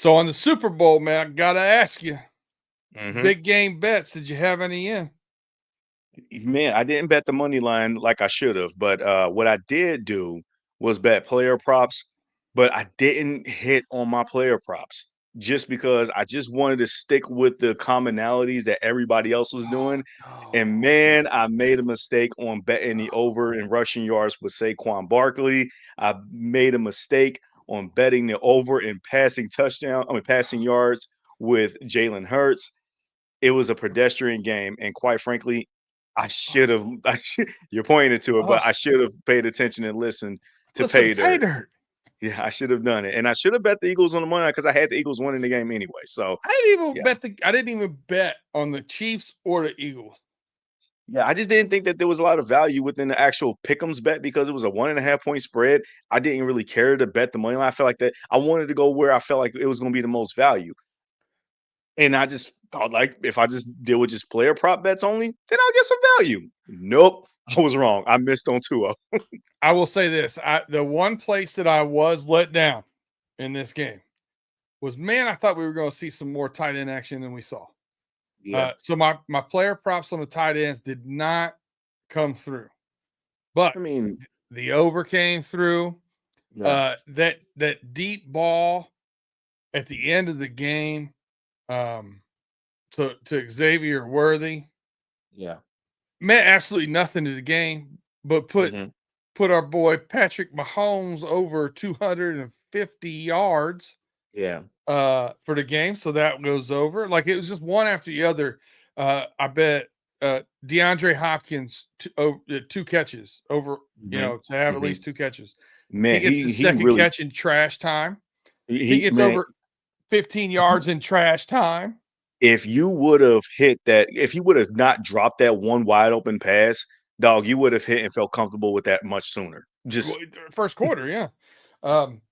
So on the Super Bowl, man, I gotta ask you, Hmm. big game bets. Did you have any in? Man, I didn't bet the money line like I should have, but what I did do was bet player props, but I didn't hit on my player props just because I just wanted to stick with the commonalities that everybody else was doing. And Oh man, I made a mistake on betting the over in rushing yards with Saquon Barkley. I made a mistake on betting the over in passing yards with Jalen Hurts. It was a pedestrian game, and quite frankly, I no. should have. You're pointing to it, Oh, but I should have paid attention and listened to listen, pay pay dirt. dirt. Yeah, I should have done it, and I should have bet the Eagles on the money because I had the Eagles winning the game anyway. So yeah, I didn't even bet on the Chiefs or the Eagles. yeah, I just didn't think that there was a lot of value within the actual pick'ems bet because it was a 1.5 point spread. I didn't really care to bet the money line. I felt like that I wanted to go where I felt like it was going to be the most value. And I just thought, like, if I just deal with just player prop bets only, then I'll get some value. Nope, I was wrong. I missed on Tua. I will say this: the one place that I was let down in this game was, man, I thought we were going to see some more tight end action than we saw. Yeah, So my player props on the tight ends did not come through, but I mean, the over came through. yeah, That deep ball at the end of the game, um, to Xavier Worthy yeah, meant absolutely nothing to the game, but hmm, put our boy Patrick Mahomes over 250 yards yeah, for the game. So that goes over. Like it was just one after the other. I bet DeAndre Hopkins two catches over, hmm, to have at hmm. least two catches. He Man, gets his he second really catch in trash time. He he gets man. over 15 yards in trash time. If you would have hit that, if you would have not dropped that one wide open pass, dog, you would have hit and felt comfortable with that much sooner. Well, Just first quarter, yeah. Um,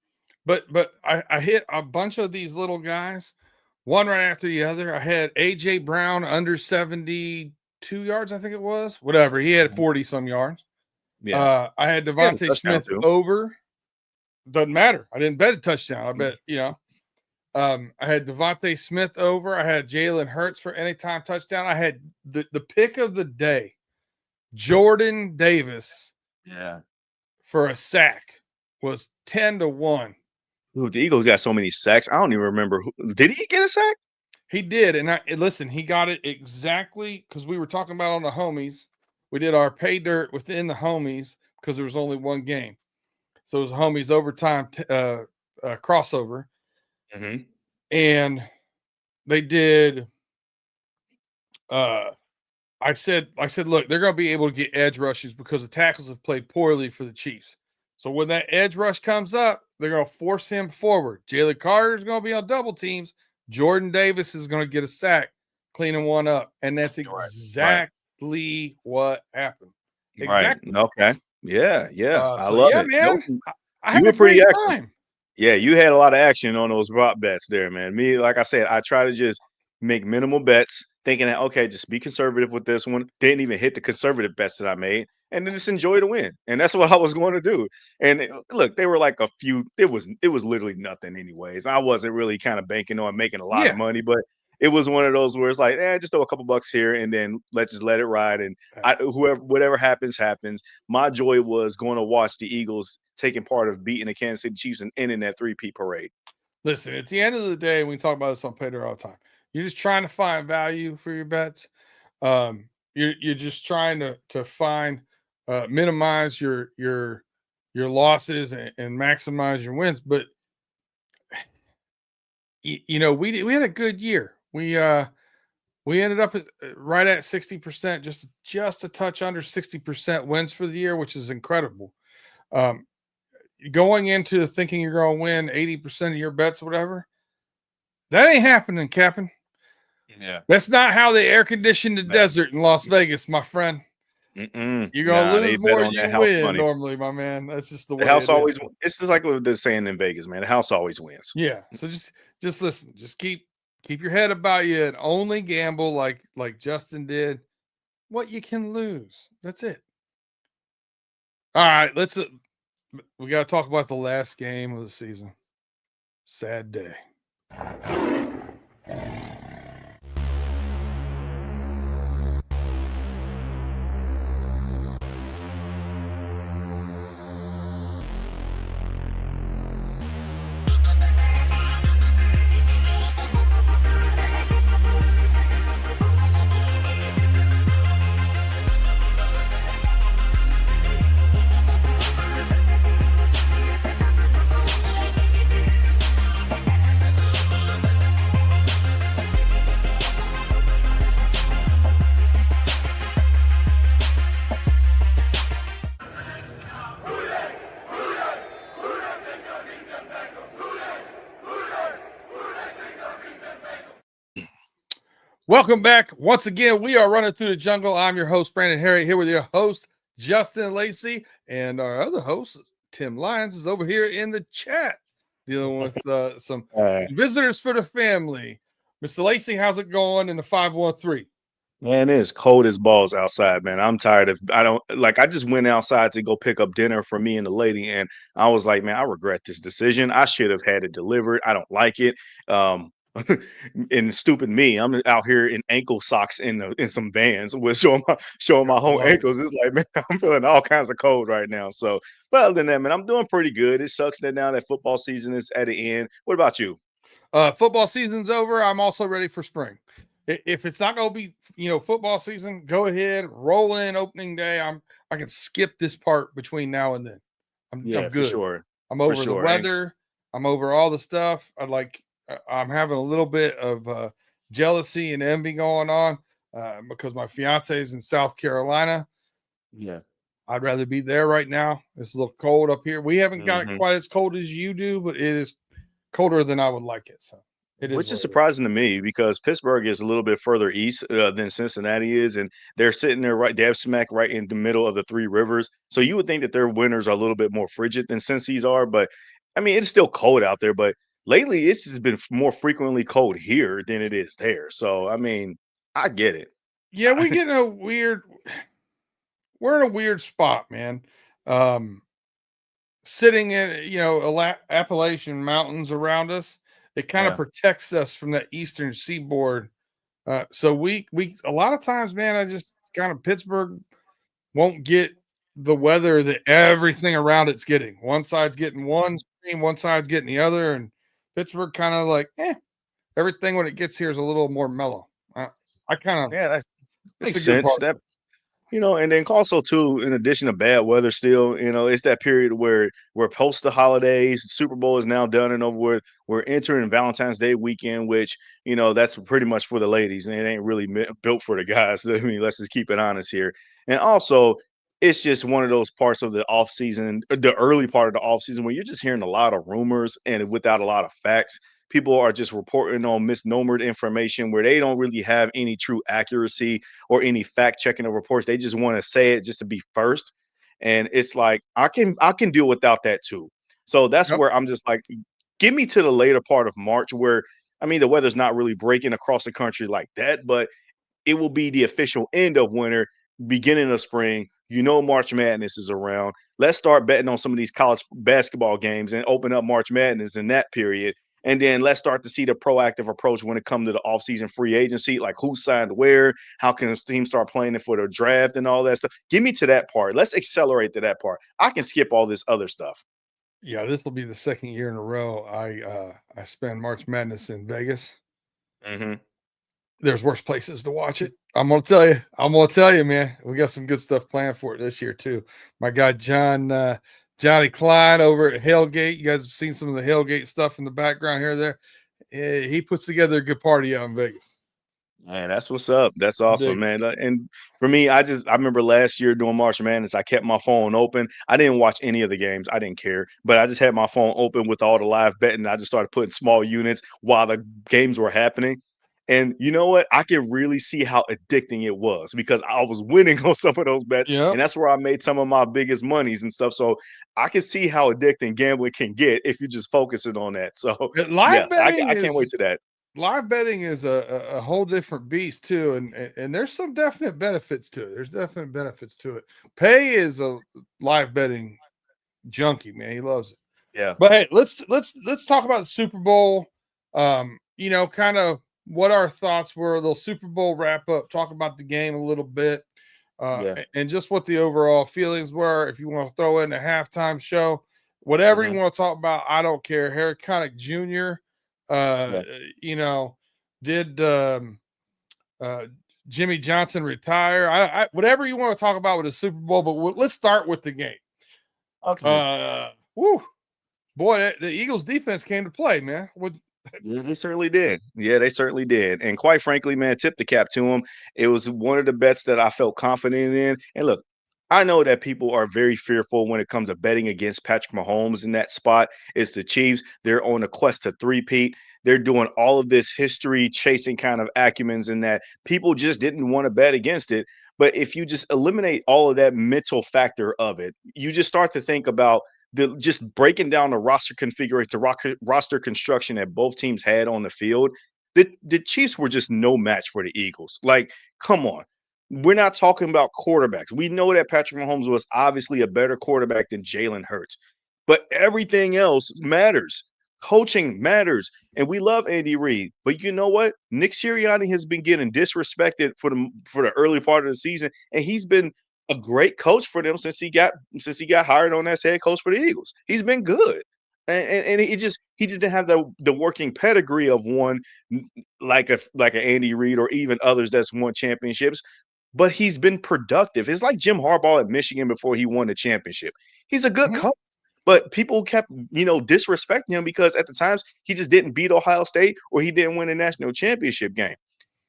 but I hit a bunch of these little guys, one right after the other. I had AJ Brown under 72 yards, I think it was. Whatever. He had 40 some yards. yeah, I had he had a Devontae touchdown Smith too. over. Doesn't matter. I didn't bet a touchdown. I bet, I had Devontae Smith over. I had Jalen Hurts for anytime touchdown. I had the pick of the day, Jordan Davis Yeah. for a sack was 10-1. Dude, the Eagles got so many sacks. I don't even remember did he get a sack? He did, and listen, he got it exactly because we were talking about on the homies. We did our pay dirt within the homies because there was only one game, so it was a homies overtime crossover, Hmm. and they did. Uh, I said, look, they're going to be able to get edge rushes because the tackles have played poorly for the Chiefs. So when that edge rush comes up, they're going to force him forward. Jalen Carter is going to be on double teams. Jordan Davis is going to get a sack, cleaning one up, and that's Right, right, exactly what happened. right. Exactly. Okay. Yeah, yeah. I So love yeah, it. Nope. man, I You had were a pretty great active. time. Yeah, you had a lot of action on those prop bets there, man. Me, like I said, I try to just make minimal bets, thinking that okay, just be conservative with this one. Didn't even hit the conservative bets that I made, and then just enjoy the win. And that's what I was going to do. And look, they were like a few. It was literally nothing, anyways. I wasn't really kind of banking on making a lot of Yeah. money, but it was one of those where it's like, just throw a couple bucks here, and then let's just let it ride. And whoever, whatever happens, happens. My joy was going to watch the Eagles taking part of beating the Kansas City Chiefs and ending that three-peat parade. Listen, at the end of the day, we talk about this on Paydirt all the time. You're just trying to find value for your bets. You're just trying to find minimize your losses and maximize your wins. But we had a good year. We ended up right at 60%, just a touch under 60% wins for the year, which is incredible. Um, Going into thinking you're going to win 80% of your bets, whatever, that ain't happening, Captain. Yeah, That's not how they air condition the man. desert in Las Vegas, my friend. Mm-mm. You're gonna Nah, they lose bet more on than that you house win money. normally, my man. That's just the The way house it is. always. It's just like what they're saying in Vegas, man. The house always wins. Yeah. So just listen. Just keep your head about you and only gamble like Justin did. What you can lose. That's it. All right. We got to talk about the last game of the season. Sad day. Welcome back. Once again, we are running through the jungle. I'm your host, Brandon Herriott, here with your host, Justin Lacey, and our other host, Tim Lyons, is over here in the chat dealing with some visitors for the family. Mr. Lacey, how's it going in the 513? Man, it is cold as balls outside, man. I'm tired of I just went outside to go pick up dinner for me and the lady, and I was like, man, I regret this decision. I should have had it delivered. I don't like it. And stupid me, I'm out here in ankle socks in some Vans with showing my whole ankles. It's like, man, I'm feeling all kinds of cold right now. So, but other than that, man, I'm doing pretty good. It sucks that now that football season is at the end. What about you? Football season's over. I'm also ready for spring. If it's not going to be, football season, go ahead, roll in opening day. I can skip this part between now and then. I'm good. For sure. I'm over the weather. I'm over all the stuff. I'm having a little bit of jealousy and envy going on because my fiance is in South Carolina. Yeah. I'd rather be there right now. It's a little cold up here. We haven't got it quite as cold as you do, but it is colder than I would like it. So which is surprising to me because Pittsburgh is a little bit further east than Cincinnati is, and they're sitting there right dab smack right in the middle of the three rivers. So you would think that their winters are a little bit more frigid than Cincy's are, but I mean it's still cold out there. But lately, it's just been more frequently cold here than it is there. So I mean, I get it. Yeah, we're in a weird spot, man. Sitting in Appalachian mountains around us. It kind of protects us from the eastern seaboard. So we a lot of times, man, I just kind of Pittsburgh won't get the weather that everything around it's getting. One side's getting one stream, one side's getting the other, and Pittsburgh kind of like, everything when it gets here is a little more mellow. I kind of that makes sense. That and then also too, in addition to bad weather, still, it's that period where we're post the holidays. Super Bowl is now done and over with. We're entering Valentine's Day weekend, which that's pretty much for the ladies, and it ain't really built for the guys. I mean, let's just keep it honest here. And also, it's just one of those parts of the off season, the early part of the off season, where you're just hearing a lot of rumors and without a lot of facts. People are just reporting on misnomered information where they don't really have any true accuracy or any fact checking of reports. They just want to say it just to be first. And it's like, I can deal without that too. So that's where I'm just like, get me to the later part of March where, I mean, the weather's not really breaking across the country like that, but it will be the official end of winter, beginning of spring. March Madness is around. Let's start betting on some of these college basketball games and open up March Madness in that period. And then let's start to see the proactive approach when it comes to the offseason free agency, like who signed where, how can teams start playing it for the draft and all that stuff. Give me to that part. Let's accelerate to that part. I can skip all this other stuff. Yeah, this will be the second year in a row I spend March Madness in Vegas. Mm-hmm. There's worse places to watch it. I'm gonna tell you, man. We got some good stuff planned for it this year too. My guy Johnny Clyde over at Hellgate. You guys have seen some of the Hellgate stuff in the background here. There, he puts together a good party out in Vegas. Man, that's what's up. That's awesome, man. And for me, I remember last year doing March Madness, I kept my phone open. I didn't watch any of the games. I didn't care, but I just had my phone open with all the live betting. I just started putting small units while the games were happening. And you know what? I can really see how addicting it was because I was winning on some of those bets. Yep. And that's where I made some of my biggest monies and stuff. So I can see how addicting gambling can get if you just focusing on that. So live betting I can't wait to that. Live betting is a whole different beast too. And there's some definite benefits to it. There's definite benefits to it. Pay is a live betting junkie, man. He loves it. Yeah. But hey, let's talk about the Super Bowl. Kind of what our thoughts were, a little Super Bowl wrap up, talk about the game a little bit, Yeah. and just what the overall feelings were. If you want to throw in a halftime show, whatever you Mhm. want to talk about, I don't care. Harry Connick Jr., uh, Yeah. you know, did uh, Jimmy Johnson retire? Whatever you want to talk about with the Super Bowl, but let's start with the game. Okay. Woo, boy, the Eagles defense came to play, man. Yeah, they certainly did. Yeah, they certainly did. And quite frankly, man, tip the cap to him. It was one of the bets that I felt confident in. And look, I know that people are very fearful when it comes to betting against Patrick Mahomes in that spot. It's the Chiefs. They're on a quest to three-peat. They're doing all of this history chasing kind of acumens in that people just didn't want to bet against it. But if you just eliminate all of that mental factor of it, you just start to think about the just breaking down the roster configuration, the roster construction that both teams had on the field, the Chiefs were just no match for the Eagles. Like, come on. We're not talking about quarterbacks. We know that Patrick Mahomes was obviously a better quarterback than Jalen Hurts, but everything else matters. Coaching matters. And we love Andy Reid. But you know what? Nick Sirianni has been getting disrespected for the early part of the season, and he's been a great coach for them since he got hired on as head coach for the Eagles. He's been good. And he just didn't have the working pedigree of one like an Andy Reid or even others that's won championships, but he's been productive. It's like Jim Harbaugh at Michigan before he won the championship. He's a good Mhm. coach, but people kept, disrespecting him because at the times he just didn't beat Ohio State or he didn't win a national championship game.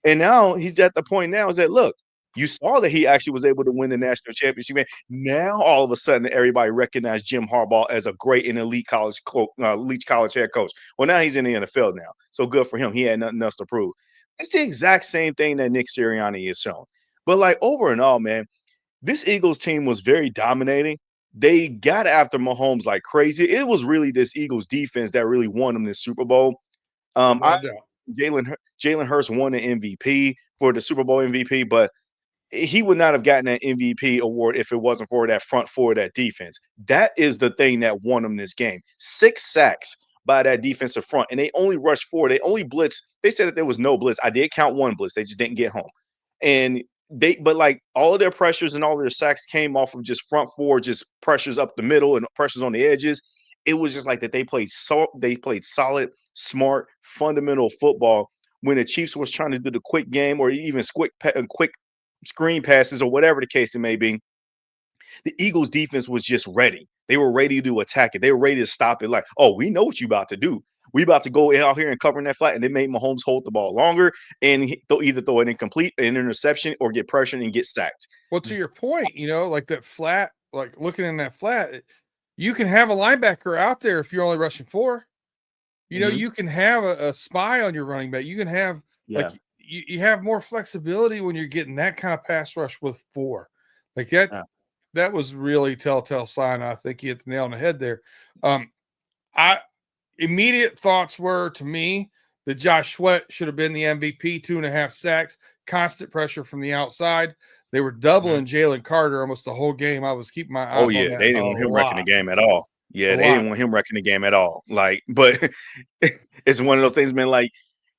And now he's at the point now is that look, you saw that he actually was able to win the national championship game. Now all of a sudden everybody recognized Jim Harbaugh as a great and elite college head coach. Well, now he's in the NFL now, so good for him. He had nothing else to prove. It's the exact same thing that Nick Sirianni has shown. But like over and all, man, this Eagles team was very dominating. They got after Mahomes like crazy. It was really this Eagles defense that really won them this Super Bowl. I No doubt. Jalen Hurts won the MVP for the Super Bowl MVP, but he would not have gotten that MVP award if it wasn't for that front four of that defense. That is the thing that won them this game. 6 sacks by that defensive front, and they only rushed four. They only blitzed. They said that there was no blitz. I did count one blitz. They just didn't get home. And but like all of their pressures and all of their sacks came off of just front four, just pressures up the middle and pressures on the edges. It was just like that they played solid, smart, fundamental football when the Chiefs was trying to do the quick game or even quick screen passes or whatever the case it may be. The Eagles defense was just ready. They were ready to attack it. They were ready to stop it. Like, oh, we know what you about to do. We about to go out here and covering that flat, and they made Mahomes hold the ball longer and either throw it incomplete, an interception, or get pressured and get sacked. Well, to your point, like that flat, like looking in that flat, you can have a linebacker out there if you're only rushing four. Mhm. You can have a spy on your running back. You can have like Yeah. you have more flexibility when you're getting that kind of pass rush with four. Like that was really telltale sign. I think you hit the nail on the head there. I immediate thoughts were to me that Josh Sweat should have been the MVP, 2.5 sacks, constant pressure from the outside. They were Mhm. doubling Jalen Carter almost the whole game. I was keeping my Oh eyes on yeah, that they a didn't want him wrecking the lot, game at all. a Yeah, they lot. didn't want him wrecking the game at all. Like, but it's one of those things, man. Like,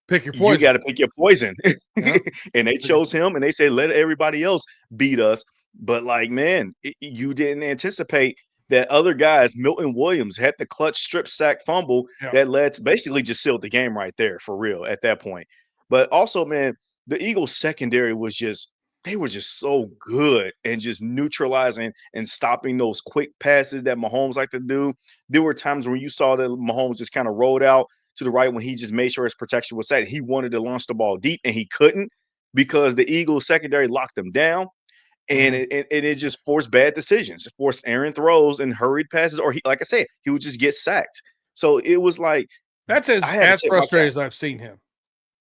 Pick your you poison. got to pick your poison. Yeah. And they chose him and they said, let everybody else beat us. But like, man, you didn't anticipate that other guys, Milton Williams had the clutch strip sack fumble Yeah. that led to basically just sealed the game right there for real at that point. But also, man, the Eagles secondary was just they were just so good and just neutralizing and stopping those quick passes that Mahomes like to do. There were times when you saw that Mahomes just kind of rolled out to the right when he just made sure his protection was set. He wanted to launch the ball deep and he couldn't because the Eagles secondary locked him down. And Mhm. it just forced bad decisions, it forced errant throws and hurried passes, or he, like I said, he would just get sacked. So it was like That's I as had to as tip my frustrated cap. as I've seen him.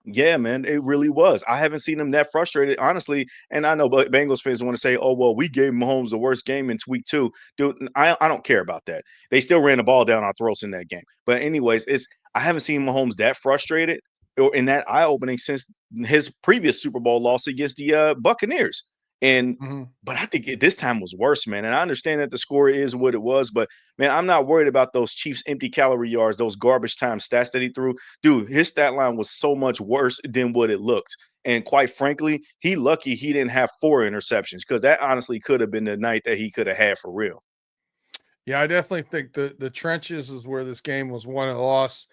Yeah, man, it really was. I haven't seen him that frustrated, honestly. And I know, but Bengals fans want to say, "Oh, well, we gave Mahomes the worst game in week two." Dude, I don't care about that. They still ran the ball down our throats in that game. But anyways, it's I haven't seen Mahomes that frustrated or in that eye opening since his previous Super Bowl loss against the Buccaneers. And Mhm. but I think this time was worse, man. And I understand that the score is what it was, but man, I'm not worried about those Chiefs empty calorie yards, those garbage time stats that he threw. Dude, his stat line was so much worse than what it looked. And quite frankly, he lucky he didn't have 4 interceptions because that honestly could have been the night that he could have had for real. Yeah, I definitely think the trenches is where this game was won and lost.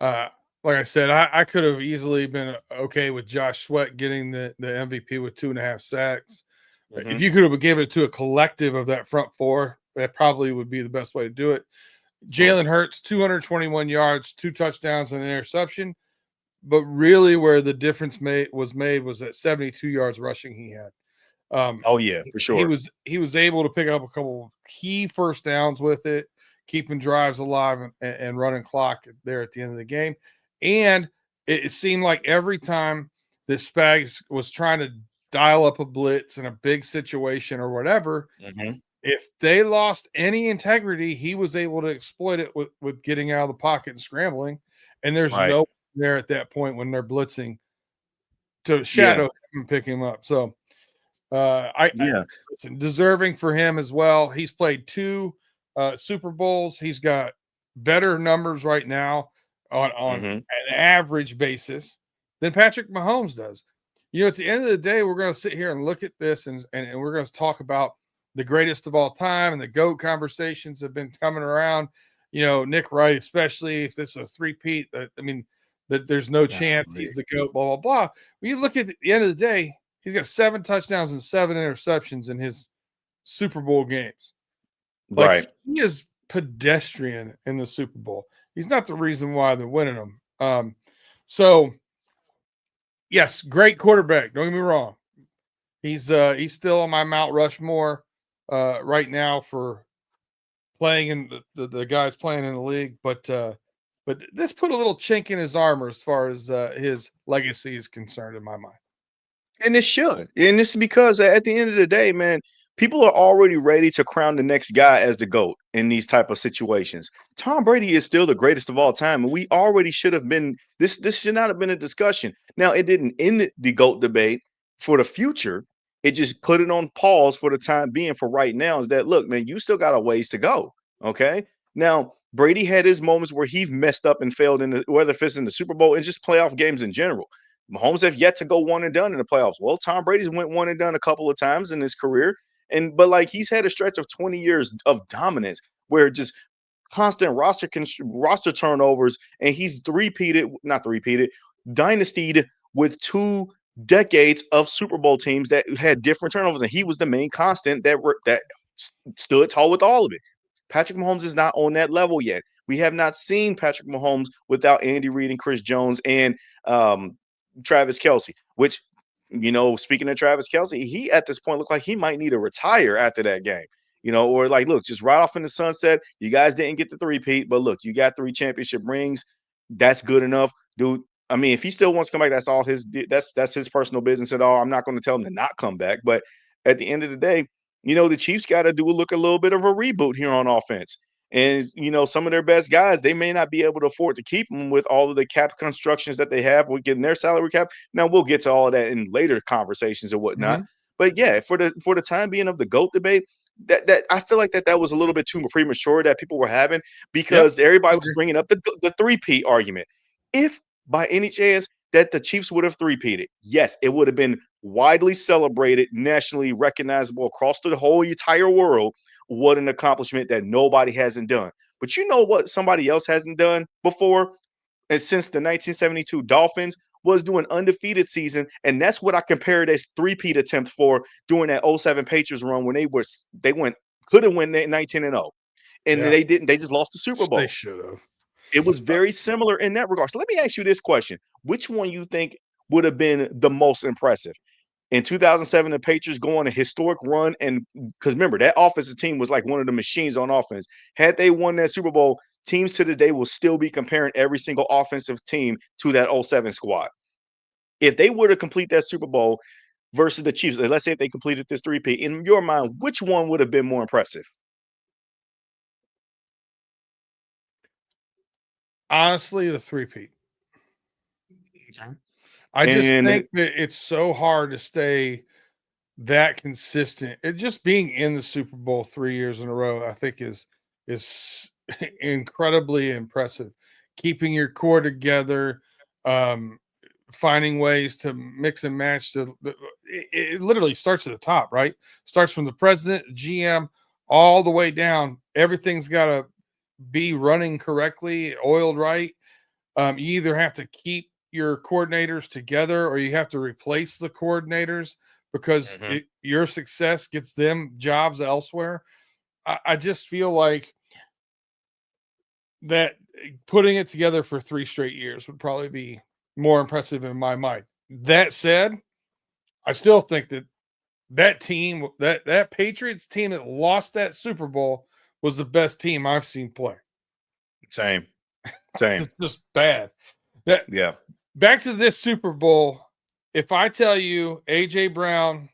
Uh, like I said, I could have easily been okay with Josh Sweat getting the MVP with 2.5 sacks. If Hmm. you could have given it to a collective of that front four, that probably would be the best way to do it. Right. Jalen Hurts, 221 yards, 2 touchdowns, and an interception. But really, where the difference was at 72 yards rushing he had. Oh yeah, for He sure. was he was able to pick up a couple key first downs with it, keeping drives alive and running clock there at the end of the game. And it seemed like every time the Spags was trying to dial up a blitz in a big situation or whatever, Hmm. if they lost any integrity, he was able to exploit it with getting out of the pocket and scrambling. And there's Right. no there at that point when they're blitzing to Yeah. shadow him and pick him up. So I Yeah. listen, deserving for him as well. He's played 2 Super Bowls. He's got better numbers right now on Hmm. an average basis than Patrick Mahomes does. You know, at the end of the day, we're going to sit here and look at this and we're going to talk about the greatest of all time, and the GOAT conversations have been coming around. You know, Nick Wright, especially if this is a three-peat, I mean, that there's no chance Golly. he's the GOAT, blah, blah, blah. When you look at the end of the day, he's got 7 touchdowns and 7 interceptions in his Super Bowl games. Like, Right. he is pedestrian in the Super Bowl. He's not the reason why they're winning them. So yes, great quarterback. Don't get me wrong. He's still on my Mount Rushmore right now for playing in the guys playing in the league, but this put a little chink in his armor as far as his legacy is concerned in my mind. And it should. And it's because at the end of the day, man, people are already ready to crown the next guy as the GOAT in these type of situations. Tom Brady is still the greatest of all time. And we already should have been this should not have been a discussion. Now, it didn't end the GOAT debate for the future. It just put it on pause for the time being for right now. Is that look, man, you still got a ways to go. Okay. Now, Brady had his moments where he messed up and failed in the whether if it's in the Super Bowl and just playoff games in general. Mahomes have yet to go one and done in the playoffs. Well, Tom Brady's went one and done a couple of times in his career, and but like he's had a stretch of 20 years of dominance where just constant roster turnovers, and he's not three-peated, dynastied with 2 decades of Super Bowl teams that had different turnovers, and he was the main constant that stood tall with all of it. Patrick Mahomes is not on that level yet. We have not seen Patrick Mahomes without Andy Reid and Chris Jones and um, Travis Kelsey, which, speaking of Travis Kelsey, he at this point looked like he might need to retire after that game. Or like, look, just right off in the sunset. You guys didn't get the three-peat, but look, you got 3 championship rings. That's good enough, dude. I mean, if he still wants to come back, that's all that's his personal business at all. I'm not going to tell him to not come back, but at the end of the day, the Chiefs got to look a little bit of a reboot here on offense. And some of their best guys, they may not be able to afford to keep them with all of the cap constructions that they have with getting their salary cap. Now we'll get to all of that in later conversations and whatnot. Mhm. But yeah, for the time being of the GOAT debate, that I feel like that was a little bit too premature that people were having Yep. because everybody was Agree. bringing up the three-peat argument. If by any chance that the Chiefs would have three-peated, yes, it would have been widely celebrated, nationally recognizable across the whole entire world. What an accomplishment that nobody hasn't done. But you know what somebody else hasn't done before? And since the 1972 Dolphins was doing undefeated season, and that's what I compared as three-peat attempt for during that '07 Patriots run when they went could have went 19-0. And Yeah, they didn't, they just lost the Super they Bowl. should have. It was very similar in that regard. So let me ask you this question. Which one you think would have been the most impressive? In 2007, the Patriots go on a historic run, and because remember that offensive team was like one of the machines on offense. Had they won that Super Bowl, teams to this day will still be comparing every single offensive team to that '07 squad. If they were to complete that Super Bowl versus the Chiefs, let's say if they completed this three-peat, in your mind, which one would have been more impressive? Honestly, the three-peat. Okay. I just And think that it's so hard to stay that consistent. It just being in the Super Bowl 3 years in a row, I think is incredibly impressive. Keeping your core together, um, finding ways to mix and match. It literally starts at the top, right? Starts from the president, GM, all the way down. Everything's got to be running correctly, oiled right. You either have to keep your coordinators together or you have to replace the coordinators because Mhm. your success gets them jobs elsewhere. I just feel like that putting it together for 3 straight years would probably be more impressive in my mind. That said, I still think that team, that Patriots team that lost that Super Bowl was the best team I've seen play. Same. Same. It's just bad. That Yeah. back to this Super Bowl, if I tell you AJ Brown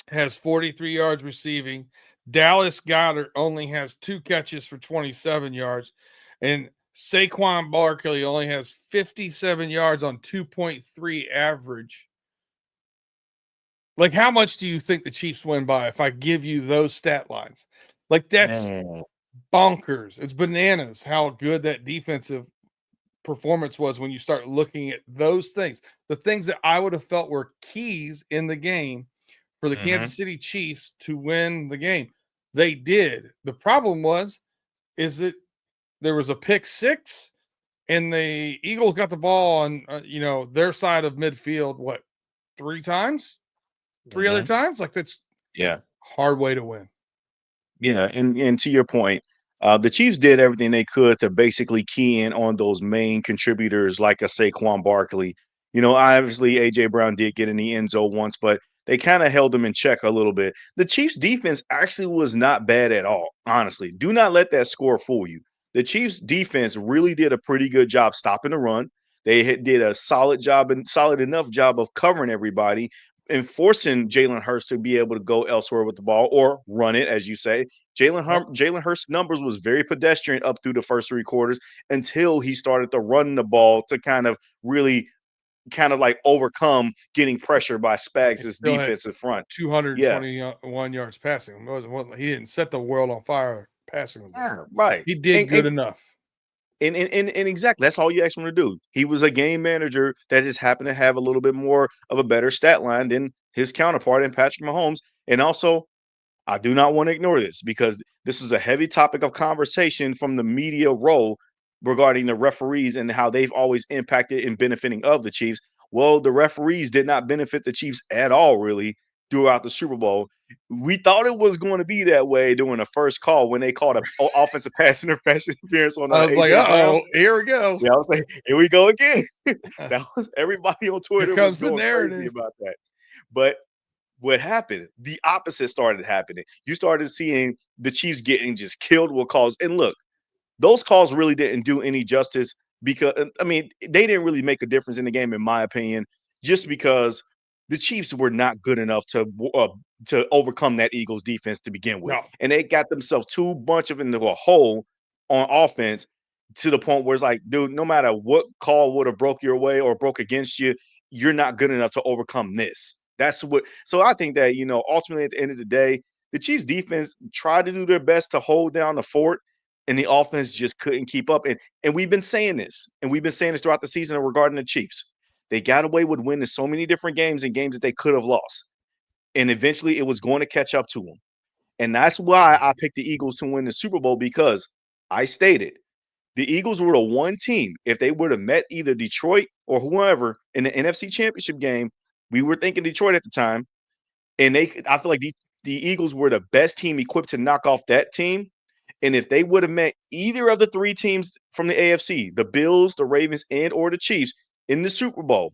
has 43 yards receiving, Dallas Goedert only has 2 catches for 27 yards, and Saquon Barkley only has 57 yards on 2.3 average. Like, how much do you think the Chiefs win by if I give you those stat lines? Like, that's Man. bonkers. It's bananas how good that defensive performance was when you start looking at those things. The things that I would have felt were keys in the game for the Mhm. Kansas City Chiefs to win the game. They did. The problem is that there was a pick six and the Eagles got the ball on their side of midfield what, 3 times? 3 other Mhm. times? Like, that's Yeah. hard way to win. Yeah, and to your point, the Chiefs did everything they could to basically key in on those main contributors like a Saquon Barkley. Obviously AJ Brown did get in the end zone once, but they kind of held him in check a little bit. The Chiefs defense actually was not bad at all, honestly. Do not let that score fool you. The Chiefs defense really did a pretty good job stopping the run. They did a solid job and solid enough job of covering everybody and forcing Jalen Hurts to be able to go elsewhere with the ball or run it, as you say. Yep. Jalen Hurts' numbers was very pedestrian up through the first 3 quarters until he started to run the ball to kind of really kind of like overcome getting pressure by He Spags' still had defensive front. Yeah. 221 yards passing. He didn't set the world on fire passing the ball. Yeah, right. He did And good and enough. and exactly that's all you asked him to do. He was a game manager that just happened to have a little bit more of a better stat line than his counterpart in Patrick Mahomes. And also, I do not want to ignore this because this was a heavy topic of conversation from the media role regarding the referees and how they've always impacted and benefiting of the Chiefs. Well, the referees did not benefit the Chiefs at all, really, throughout the Super Bowl. We thought it was going to be that way during the first call when they called an offensive pass interference on I was like, AJ Brown. "Uh-oh, here we go. Yeah, I was like, here we go again. That was everybody on Here Twitter was comes the going crazy narrative." about that. But what happened? The opposite started happening. You started seeing the Chiefs getting just killed with calls. And look, those calls really didn't do any justice because I mean, they didn't really make a difference in the game, in my opinion, just because the Chiefs were not good enough to overcome that Eagles defense to begin with, No. and they got themselves too much of into a hole on offense to the point where it's like, dude, no matter what call would have broke your way or broke against you, you're not good enough to overcome this. That's what. So I think that ultimately at the end of the day, the Chiefs defense tried to do their best to hold down the fort and the offense just couldn't keep up. And we've been saying this, and we've been saying this throughout the season regarding the Chiefs. They got away with winning so many different games and games that they could have lost. And eventually it was going to catch up to them. And that's why I picked the Eagles to win the Super Bowl because I stated the Eagles were the one team. If they would have met either Detroit or whoever in the NFC Championship game, we were thinking Detroit at the time. And I feel like the Eagles were the best team equipped to knock off that team. And if they would have met either of the 3 teams from the AFC, the Bills, the Ravens, and or the Chiefs in the Super Bowl,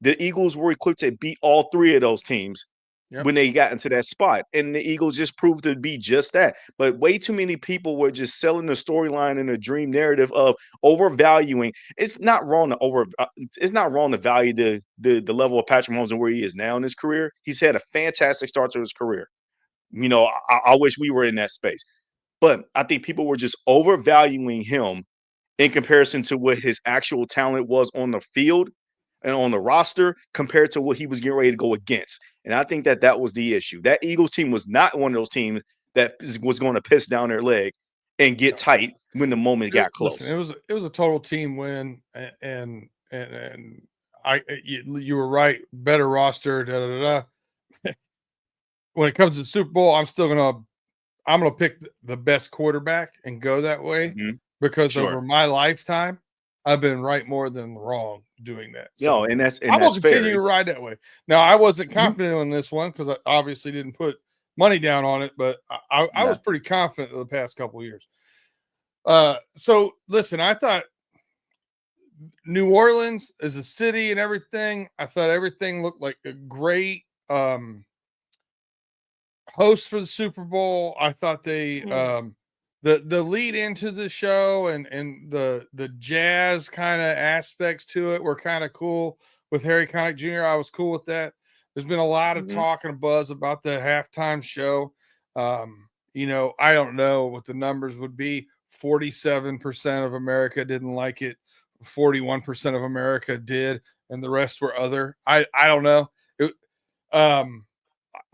the Eagles were equipped to beat all 3 of those teams Yep. when they got into that spot. And the Eagles just proved to be just that. But way too many people were just selling the storyline and the dream narrative of overvaluing. It's not wrong to it's not wrong to value the level of Patrick Mahomes and where he is now in his career. He's had a fantastic start to his career. I wish we were in that space. But I think people were just overvaluing him in comparison to what his actual talent was on the field and on the roster compared to what he was getting ready to go against. And I think that was the issue. That Eagles team was not one of those teams that was going to piss down their leg and get tight when the moment got Listen, close. it was a total team win, and you were right. Better roster. Da, da, da, da. When it comes to the Super Bowl, I'm gonna pick the best quarterback and go that way because Sure. over my lifetime, I've been right more than wrong doing that. So And I'm gonna that's continue fair. to ride that way. Now I wasn't Mhm. confident on this one because I obviously didn't put money down on it, but I was pretty confident the past couple of years. So listen, I thought New Orleans as a city and everything, I thought everything looked like a great host for the Super Bowl. I thought they the lead into the show and the jazz kind of aspects to it were kind of cool with Harry Connick Jr. I was cool with that. There's been a lot of talk and buzz about the halftime show. I don't know what the numbers would be. 47% of America didn't like it. 41% of America did, and the rest were other. I don't know.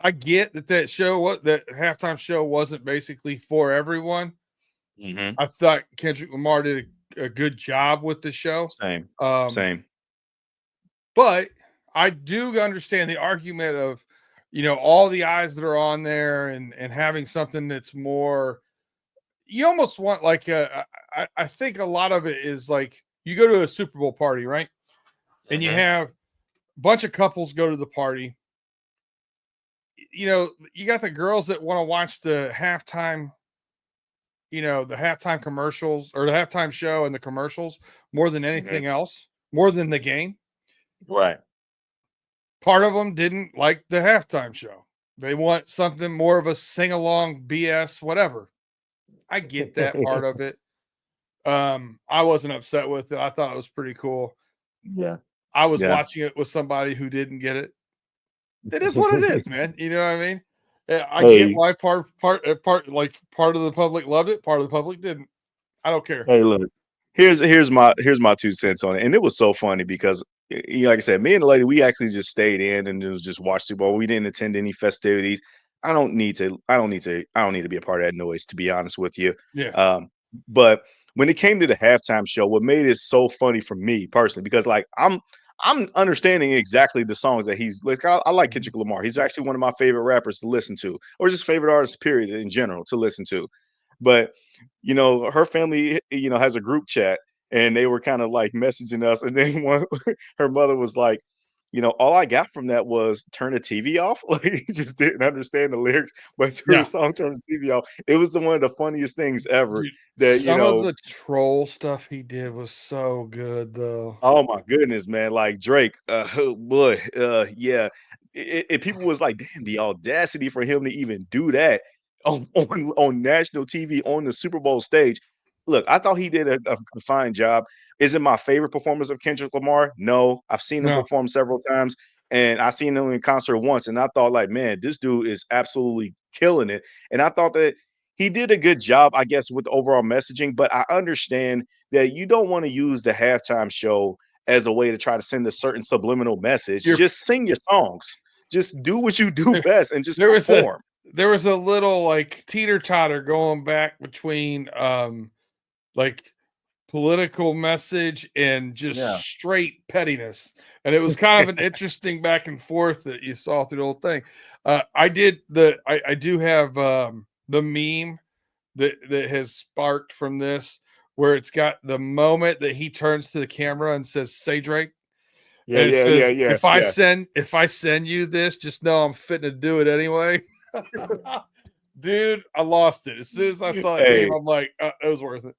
I get that that halftime show wasn't basically for everyone. I thought Kendrick Lamar did a good job with the show. Same. But I do understand the argument of, all the eyes that are on there and having something that's more. You almost want like I think a lot of it is like you go to a Super Bowl party, right? And you have a bunch of couples go to the party. You got the girls that want to watch the halftime, the halftime commercials or the halftime show and the commercials more than anything else, more than the game. Right. Part of them didn't like the halftime show. They want something more of a sing along BS, whatever. I get that part of it. I wasn't upset with it. I thought it was pretty cool. Yeah. I was watching it with somebody who didn't get it. It is what it is, man. You know what I mean? I get why part of the public loved it, part of the public didn't. I don't care. Hey, look, here's my 2 cents on it, and it was so funny because, like I said, me and the lady, we actually just stayed in and it was just watched Super Bowl. We didn't attend any festivities. I don't need to. I don't need to be a part of that noise, to be honest with you. Yeah. But when it came to the halftime show, what made it so funny for me personally, because like I'm understanding exactly the songs that he's like. I like Kendrick Lamar. He's actually one of my favorite rappers to listen to, or just favorite artists, period, in general, to listen to. But her family, has a group chat, and they were kind of like messaging us, and then her mother was like, all I got from that was turn the TV off. Like he just didn't understand the lyrics, but turn the song, turn the TV off. It was one of the funniest things ever. Dude, That some of the troll stuff he did was so good, though. Oh my goodness, man! Like Drake, oh boy, yeah. People was like, "Damn, the audacity for him to even do that on national TV on the Super Bowl stage." Look, I thought he did a fine job. Is it my favorite performance of Kendrick Lamar? No, I've seen him No. perform several times, and I seen him in concert once, and I thought, like, man, this dude is absolutely killing it. And I thought that he did a good job, I guess, with the overall messaging. But I understand that you don't want to use the halftime show as a way to try to send a certain subliminal message. You're Just sing your songs. Just do what you do best and just there perform. there was a little like teeter-totter going back between like political message and just straight pettiness. And it was kind of an interesting back and forth that you saw through the whole thing. I do have the meme that has sparked from this where it's got the moment that he turns to the camera and says, "Say Drake." Yeah, And it yeah, yeah, says, yeah, if I send you this, just know I'm fitting to do it anyway. Dude, I lost it. As soon as I saw that meme, Hey, I'm like, it was worth it.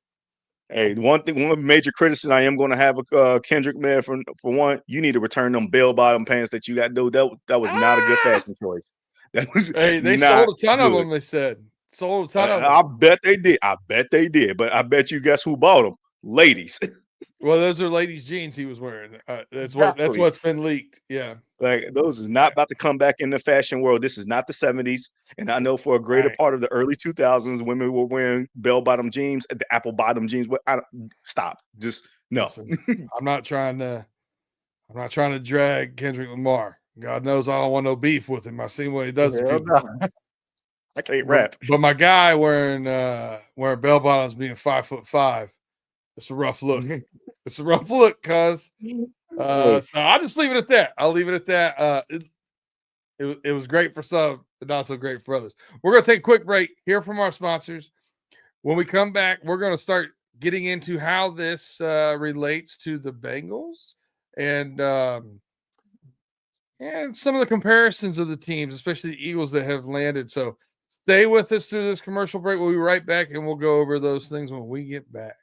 hey, one major criticism I am going to have of Kendrick, man, for one, you need to return them bell bottom pants that you got. Dude, that was not a good Ah! fashion choice. That was Hey, they not sold a ton of good. them, they said. Sold a ton of them. I bet they did. I bet they did. But I bet you, guess who bought them? Ladies. Well, those are ladies' jeans he was wearing. That's Exactly. what's been leaked. Yeah. Like those is not about to come back in the fashion world. This is not the 70s. And I know for a greater Right. part of the early 2000s, women were wearing bell bottom jeans, the apple bottom jeans. Stop. Just no. Listen, I'm not trying to drag Kendrick Lamar. God knows I don't want no beef with him. I seen what he does to Hell people. no. I can't rap. But my guy wearing bell bottoms, being 5'5", it's a rough look. It's a rough look, cuz. Hey, So I'll just leave it at that. I'll leave it at that. It was great for some, but not so great for others. We're going to take a quick break, hear from our sponsors. When we come back, we're going to start getting into how this relates to the Bengals and some of the comparisons of the teams, especially the Eagles that have landed. So stay with us through this commercial break. We'll be right back, and we'll go over those things when we get back.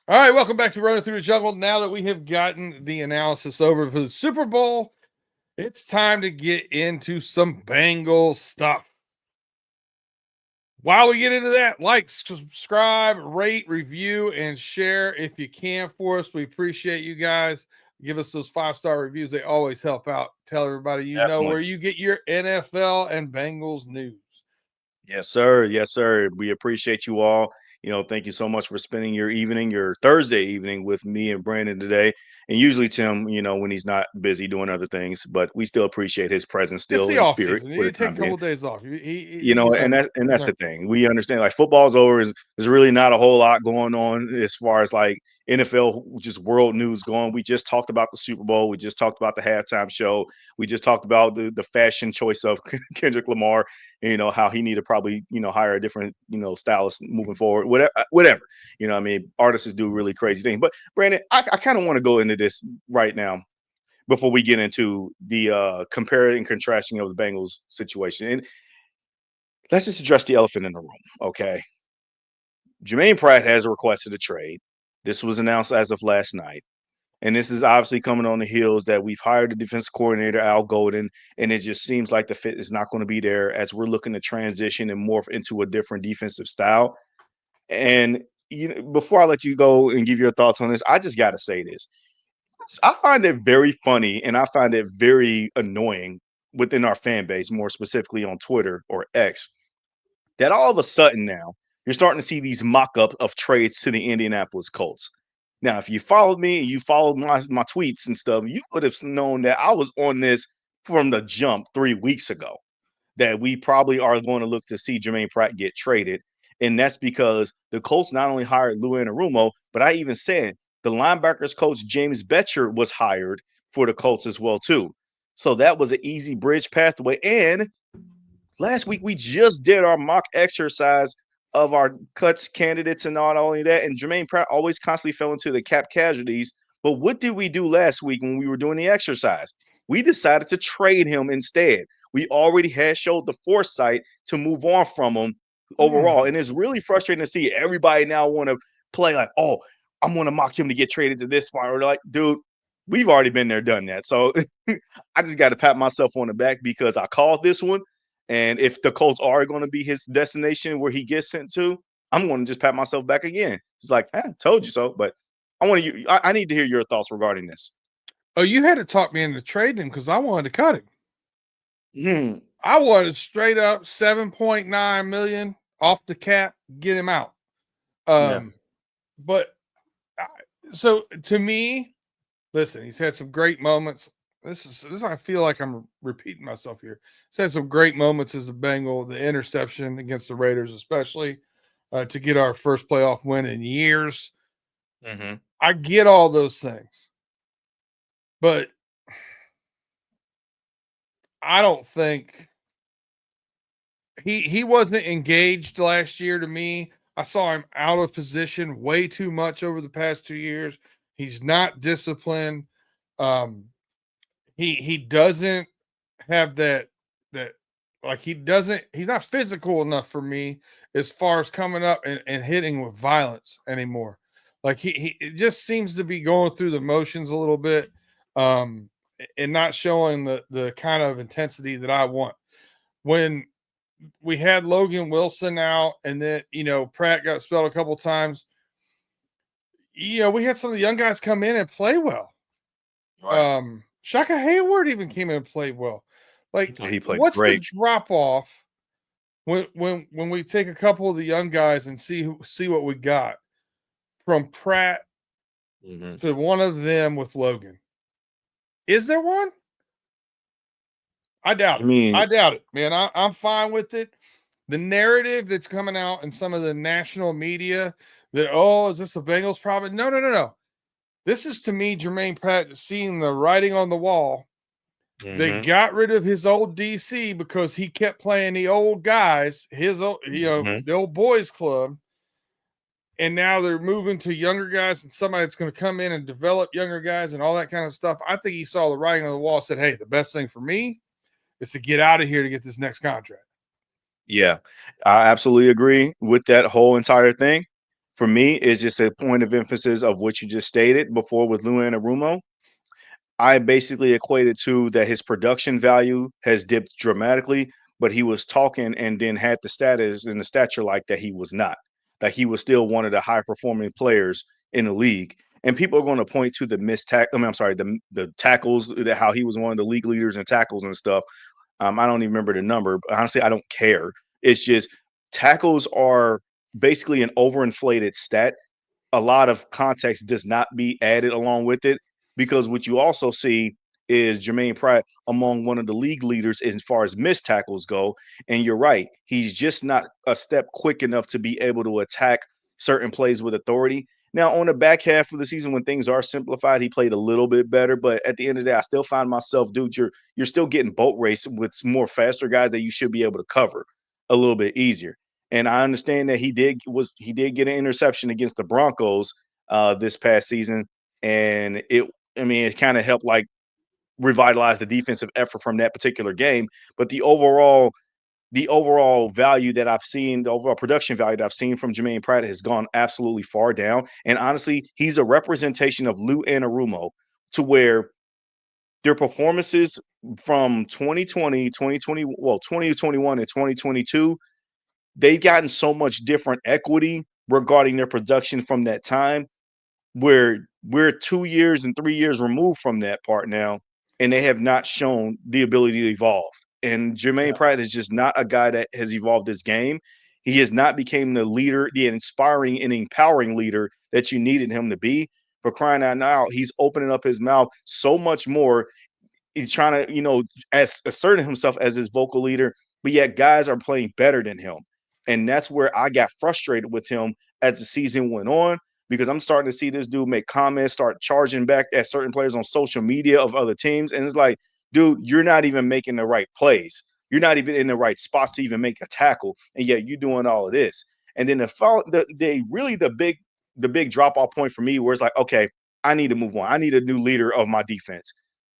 All right, welcome back to Running Through the Jungle. Now that we have gotten the analysis over for the Super Bowl, it's time to get into some Bengals stuff. While we get into that, like, subscribe, rate, review, and share if you can for us. We appreciate you guys. Give us those 5-star reviews. They always help out. Tell everybody you know where definitely. you get your NFL and Bengals news. Yes, sir. Yes, sir. We appreciate you all. Thank you so much for spending your evening, your Thursday evening with me and Brandon today. And usually Tim, when he's not busy doing other things, but we still appreciate his presence It's still the in off spirit season. for You the take time a being. couple of days off. He's And earned it. that's He's the earned it. thing. We understand like football's over is there's really not a whole lot going on as far as like NFL just world news going. We just talked about the Super Bowl. We just talked about the halftime show. We just talked about the fashion choice of Kendrick Lamar. How he need to probably hire a different stylist moving forward. Whatever. I mean, artists do really crazy things. But Brandon, I kind of want to go into this right now before we get into the comparing and contrasting of the Bengals situation. And let's just address the elephant in the room, okay? Jermaine Pratt has requested a trade. This was announced as of last night. And this is obviously coming on the heels that we've hired the defense coordinator, Al Golden, and it just seems like the fit is not going to be there as we're looking to transition and morph into a different defensive style. And before I let you go and give your thoughts on this, I just got to say this. I find it very funny and I find it very annoying within our fan base, more specifically on Twitter or X, that all of a sudden now you're starting to see these mock-up of trades to the Indianapolis Colts. Now, if you followed me and you followed my tweets and stuff, you would have known that I was on this from the jump 3 weeks ago, that we probably are going to look to see Jermaine Pratt get traded. And that's because the Colts not only hired Lou Anarumo, but I even said the linebackers coach James Betcher was hired for the Colts as well, too. So that was an easy bridge pathway. And last week we just did our mock exercise of our cuts candidates and not only that. And Jermaine Pratt always constantly fell into the cap casualties. But what did we do last week when we were doing the exercise? We decided to trade him instead. We already had showed the foresight to move on from him overall. And it's really frustrating to see everybody now want to play like, oh, I'm going to mock him to get traded to this spot. Or like, dude, we've already been there, done that. So I just got to pat myself on the back because I called this one. And if the Colts are going to be his destination where he gets sent to, I'm going to just pat myself back again. It's like, told you so. But I need to hear your thoughts regarding this. Oh, you had to talk me into trading him because I wanted to cut him. Hmm. I wanted straight up 7.9 million off the cap, get him out. Yeah. But so to me, listen, he's had some great moments. This I feel like I'm repeating myself here. He's had some great moments as a Bengal, the interception against the Raiders, especially to get our first playoff win in years. Mm-hmm. I get all those things, but I don't think he wasn't engaged last year to me. I saw him out of position way too much over the past 2 years. He's not disciplined. Um, he doesn't have that like he's not physical enough for me as far as coming up and hitting with violence anymore. Like he it just seems to be going through the motions a little bit um and not showing the kind of intensity that I want. When we had Logan Wilson out and then Pratt got spelled a couple times, we had some of the young guys come in and play well. Right. Shaka Hayward even came in and played well. I Like, thought he played what's the great. drop off when we take a couple of the young guys and see what we got from Pratt to one of them with Logan. Is there one? I doubt it. I doubt it, man. I'm fine with it. The narrative that's coming out in some of the national media that, oh, is this the Bengals problem? No. This is, to me, Jermaine Pratt seeing the writing on the wall. They got rid of his old DC because he kept playing the old guys, his old, the old boys club. And now they're moving to younger guys and somebody that's going to come in and develop younger guys and all that kind of stuff. I think he saw the writing on the wall, said, hey, the best thing for me is to get out of here to get this next contract. Yeah, I absolutely agree with that whole entire thing. For me, it's just a point of emphasis of what you just stated before with Lou Anarumo. I basically equated to that his production value has dipped dramatically, but he was talking and then had the status and the stature like that he was not. That he was still one of the high performing players in the league. And people are going to point to the missed tackle. I mean, I'm sorry, the tackles, how he was one of the league leaders in tackles and stuff. I don't even remember the number, but honestly, I don't care. It's just tackles are basically an overinflated stat. A lot of context does not be added along with it, because what you also see is Jermaine Pratt among one of the league leaders as far as missed tackles go. And you're right, he's just not a step quick enough to be able to attack certain plays with authority. Now, on the back half of the season, when things are simplified, he played a little bit better. But at the end of the day, I still find myself, dude, you're still getting boat race with more faster guys that you should be able to cover a little bit easier. And I understand that he did get an interception against the Broncos this past season, and it kind of helped like revitalize the defensive effort from that particular game. But the overall value that I've seen, the overall production value that I've seen from Jermaine Pratt has gone absolutely far down. And honestly, he's a representation of Lou Anarumo, to where their performances from 2020, 2021 and 2022, they've gotten so much different equity regarding their production from that time, where we're 2 years and 3 years removed from that part now, and they have not shown the ability to evolve. And Jermaine Pratt is just not a guy that has evolved this game. He has not became the leader, the inspiring and empowering leader that you needed him to be. For crying out loud, he's opening up his mouth so much more. He's trying to, asserting himself as his vocal leader, but yet guys are playing better than him. And that's where I got frustrated with him as the season went on, because I'm starting to see this dude make comments, start charging back at certain players on social media of other teams. And it's like, dude, you're not even making the right plays. You're not even in the right spots to even make a tackle. And yet you're doing all of this. And then the big drop off point for me, where it's like, okay, I need to move on. I need a new leader of my defense,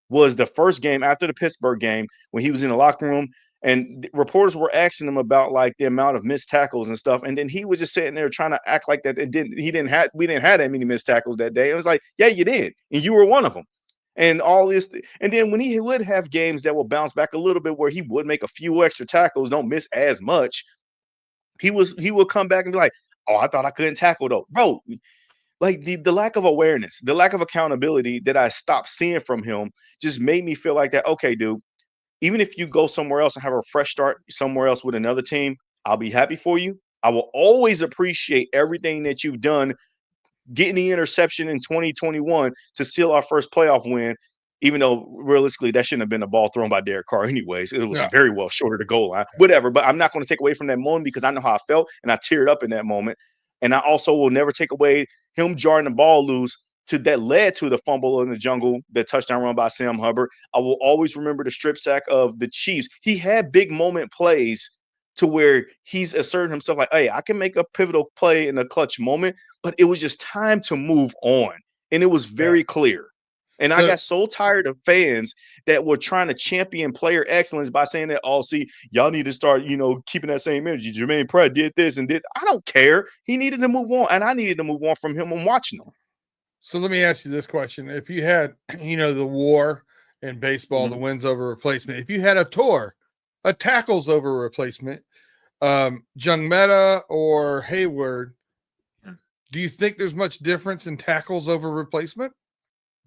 was the first game after the Pittsburgh game, when he was in the locker room and reporters were asking him about like the amount of missed tackles and stuff. And then he was just sitting there trying to act like that. We didn't have that many missed tackles that day. It was like, yeah, you did. And you were one of them. And all this. And then when he would have games that will bounce back a little bit, where he would make a few extra tackles, don't miss as much, he would come back and be like, oh, I thought I couldn't tackle though. Bro, like the lack of awareness, the lack of accountability that I stopped seeing from him just made me feel like that, okay, dude, even if you go somewhere else and have a fresh start somewhere else with another team, I'll be happy for you. I will always appreciate everything that you've done, getting the interception in 2021 to seal our first playoff win, even though realistically that shouldn't have been a ball thrown by Derek Carr anyways. It was very well short of the goal line, whatever. But I'm not going to take away from that moment, because I know how I felt and I teared up in that moment. And I also will never take away him jarring the ball loose that led to the fumble in the jungle, the touchdown run by Sam Hubbard. I will always remember the strip sack of the Chiefs. He had big moment plays to where he's asserting himself like, hey, I can make a pivotal play in a clutch moment, but it was just time to move on. And it was very clear. And I got so tired of fans that were trying to champion player excellence by saying that, oh, see, y'all need to start, keeping that same energy. Jermaine Pratt did this and did. I don't care. He needed to move on, and I needed to move on from him and watching him. So let me ask you this question. If you had, the war in baseball, the wins over replacement, if you had a tackles over replacement, Jung Meta or Hayward, do you think there's much difference in tackles over replacement?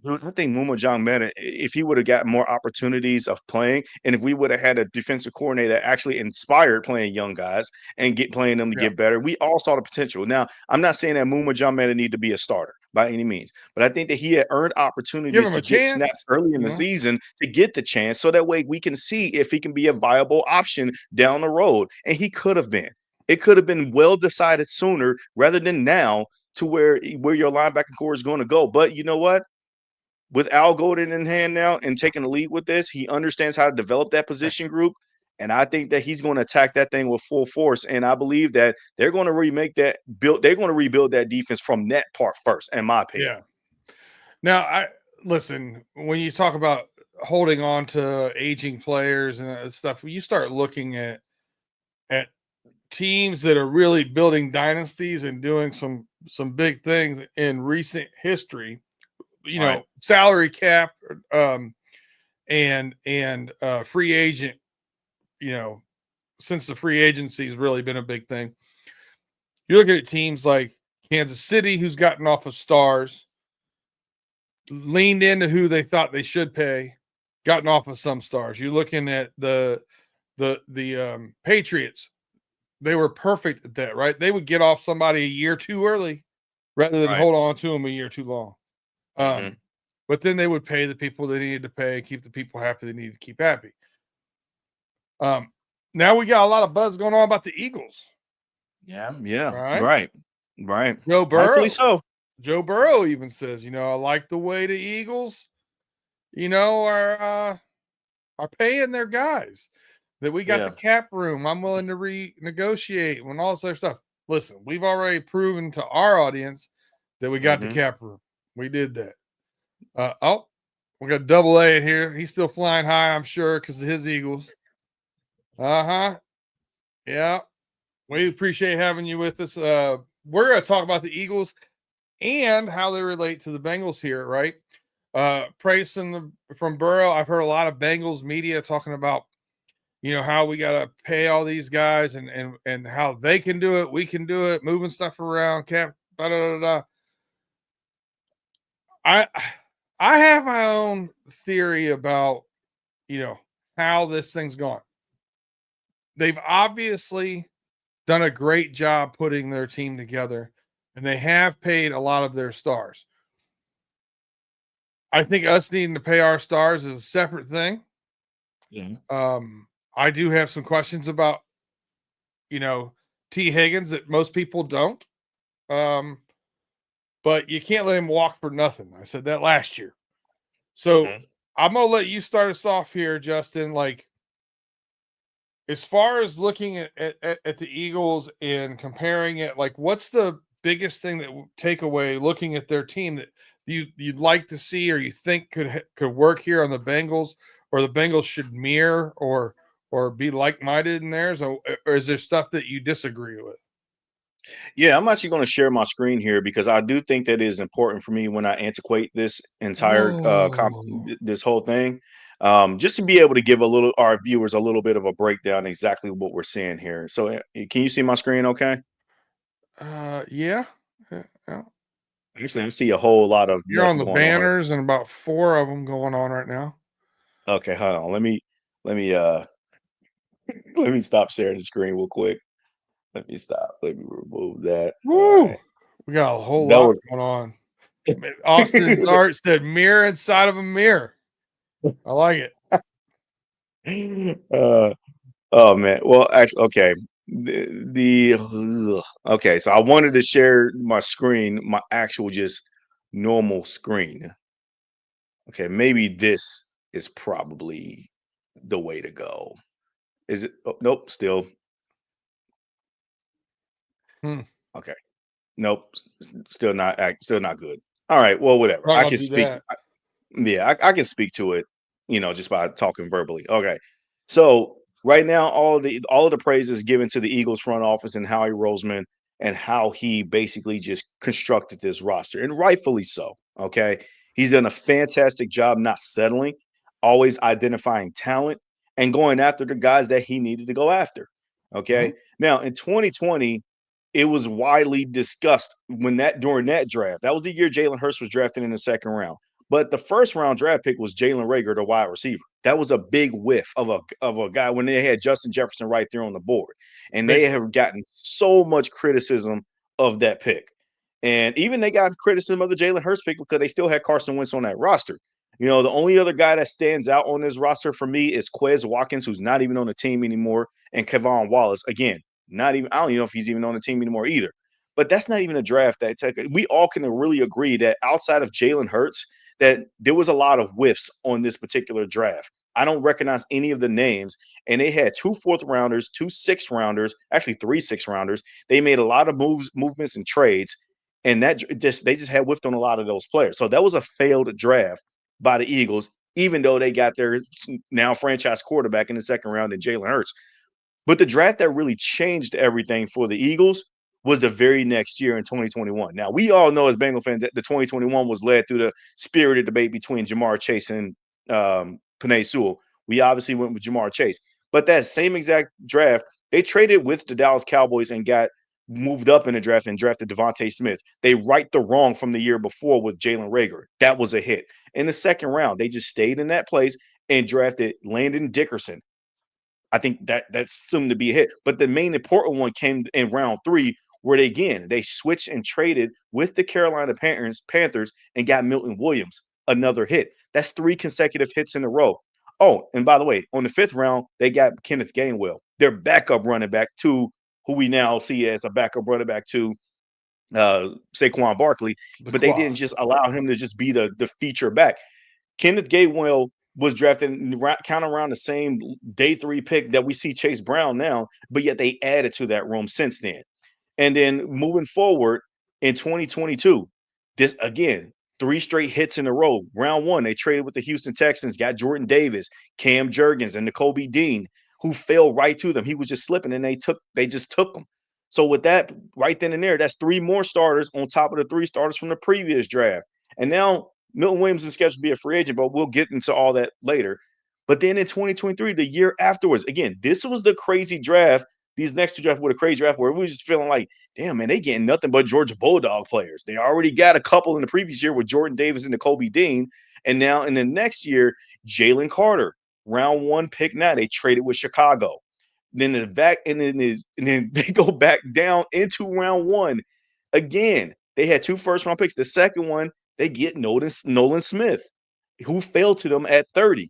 Dude, I think Muma Meta, if he would have got more opportunities of playing, and if we would have had a defensive coordinator that actually inspired playing young guys and get playing them to Yeah. get better, we all saw the potential. Now, I'm not saying that Muma Meta need to be a starter by any means, but I think that he had earned Give opportunities him to a get snaps chance, early in you the know? season to get the chance, so that way we can see if he can be a viable option down the road. And he could have been. It could have been well decided sooner rather than now to where your linebacker core is going to go. But you know what? With Al Golden in hand now and taking the lead with this, he understands how to develop that position group. And I think that he's going to attack that thing with full force. And I believe that they're going to remake that build. They're going to rebuild that defense from that part first, in my opinion. Yeah. Now, I listen, when you talk about holding on to aging players and stuff, you start looking at teams that are really building dynasties and doing some big things in recent history, Right. salary cap, and free agent, you know, since the free agency has really been a big thing. You're looking at teams like Kansas City, who's gotten off of stars, leaned into who they thought they should pay, gotten off of some stars. You're looking at the Patriots. They were perfect at that, right? They would get off somebody a year too early rather than Right. hold on to them a year too long. Mhm. But then they would pay the people they needed to pay, keep the people happy they needed to keep happy. Um, Now we got a lot of buzz going on about the Eagles, Yeah. Yeah. right? Right. Right. Joe Rightfully Burrow. so. Joe Burrow even says, I like the way the Eagles, are paying their guys. That we got the Yeah. cap room. I'm willing to renegotiate and all this other stuff. Listen, we've already proven to our audience that we got the Mhm. cap room. We did that. We got double A in here. He's still flying high, I'm sure, because of his Eagles. Uh-huh. Yeah. We appreciate having you with us. We're going to talk about the Eagles and how they relate to the Bengals here, right? Praise from Burrow. I've heard a lot of Bengals media talking about, how we got to pay all these guys and how they can do it. We can do it, moving stuff around, cap, da, da, da, da. I I have my own theory about, how this thing's going. They've obviously done a great job putting their team together, and they have paid a lot of their stars. I think us needing to pay our stars is a separate thing. Yeah. I do have some questions about, you know, T. Higgins that most people don't. Um, but you can't let him walk for nothing. I said that last year. So Mhm. I'm gonna let you start us off here, Justin. Like, as far as looking at the Eagles and comparing it, like, what's the biggest thing that take away looking at their team that you'd like to see or you think could work here on the Bengals, or the Bengals should mirror or be like minded in theirs, or is there stuff that you disagree with? Yeah, I'm actually going to share my screen here because I do think that is important for me when I antiquate this entire Whoa! this whole thing, just to be able to give our viewers a little bit of a breakdown exactly what we're seeing here. So, can you see my screen? Okay. Yeah, yeah. Actually, I see a whole lot of You're mess on the going on. banners and about four of them going on right now. Okay, hold on. Let me let me stop sharing the screen real quick. Let me stop. Let me remove that. All Woo! right. We got a whole That lot was going on. Austin's art said mirror inside of a mirror. I like it. uh oh man. Well, actually, okay. Okay, so I wanted to share my screen, my actual just normal screen. Okay, maybe this is probably the way to go. Is it? Oh, nope, still Hmm. okay. Nope, still not good. All right, well, whatever. Not I gonna can do speak. that. Yeah, I can speak to it, just by talking verbally. Okay. So right now, all of the praise is given to the Eagles front office and Howie Roseman and how he basically just constructed this roster, and rightfully so. Okay. He's done a fantastic job not settling, always identifying talent and going after the guys that he needed to go after. Mhm. Okay. Now in 2020, it was widely discussed during that draft. That was the year Jalen Hurts was drafted in the second round. But the first round draft pick was Jalen Reagor, the wide receiver. That was a big whiff of a guy when they had Justin Jefferson right there on the board. And they have gotten so much criticism of that pick. And even they got criticism of the Jalen Hurts pick because they still had Carson Wentz on that roster. The only other guy that stands out on this roster for me is Quez Watkins, who's not even on the team anymore, and Kevon Wallace. Again, not even, I don't even know if he's even on the team anymore either. But that's not even a draft that we all can really agree that outside of Jalen Hurts, that there was a lot of whiffs on this particular draft. I don't recognize any of the names, and they had 2 4th-rounders, 2 6th-rounders, actually 3 6th-rounders. They made a lot of movements and trades, and they just had whiffed on a lot of those players. So that was a failed draft by the Eagles, even though they got their now franchise quarterback in the 2nd round in Jalen Hurts. But the draft that really changed everything for the Eagles was the very next year in 2021. Now, we all know as Bengal fans that the 2021 was led through the spirited debate between Jamar Chase and Penei Sewell. We obviously went with Jamar Chase. But that same exact draft, they traded with the Dallas Cowboys and got moved up in the draft and drafted Devontae Smith. They right the wrong from the year before with Jalen Reagor. That was a hit. In the 2nd round, they just stayed in that place and drafted Landon Dickerson. I think that's soon to be a hit. But the main important one came in round 3, where they switched and traded with the Carolina Panthers and got Milton Williams, another hit. That's 3 consecutive hits in a row. Oh, and by the way, on the 5th round, they got Kenneth Gainwell, their backup running back to who we now see as a backup running back to Saquon Barkley. But they didn't just allow him to just be the feature back. Kenneth Gainwell was drafted kind of around the same day 3 pick that we see Chase Brown now, but yet they added to that room since then. And then moving forward in 2022, this again, 3 straight hits in a row. Round 1, they traded with the Houston Texans, got Jordan Davis, Cam Jurgens, and Nakobe Dean, who fell right to them. He was just slipping, and they just took him. So with that, right then and there, that's 3 more starters on top of the 3 starters from the previous draft. And now Milton Williams is scheduled to be a free agent, but we'll get into all that later. But then in 2023, the year afterwards, again, this was the crazy draft. These next 2 drafts were a crazy draft where we were just feeling like, damn, man, they getting nothing but Georgia Bulldog players. They already got a couple in the previous year with Jordan Davis and Nakobe Dean. And now in the next year, Jalen Carter, round 1 pick now. They traded with Chicago. Then then they go back down into round 1. Again, they had 2 first-round picks. The second one, they get Nolan Smith, who fell to them at 30.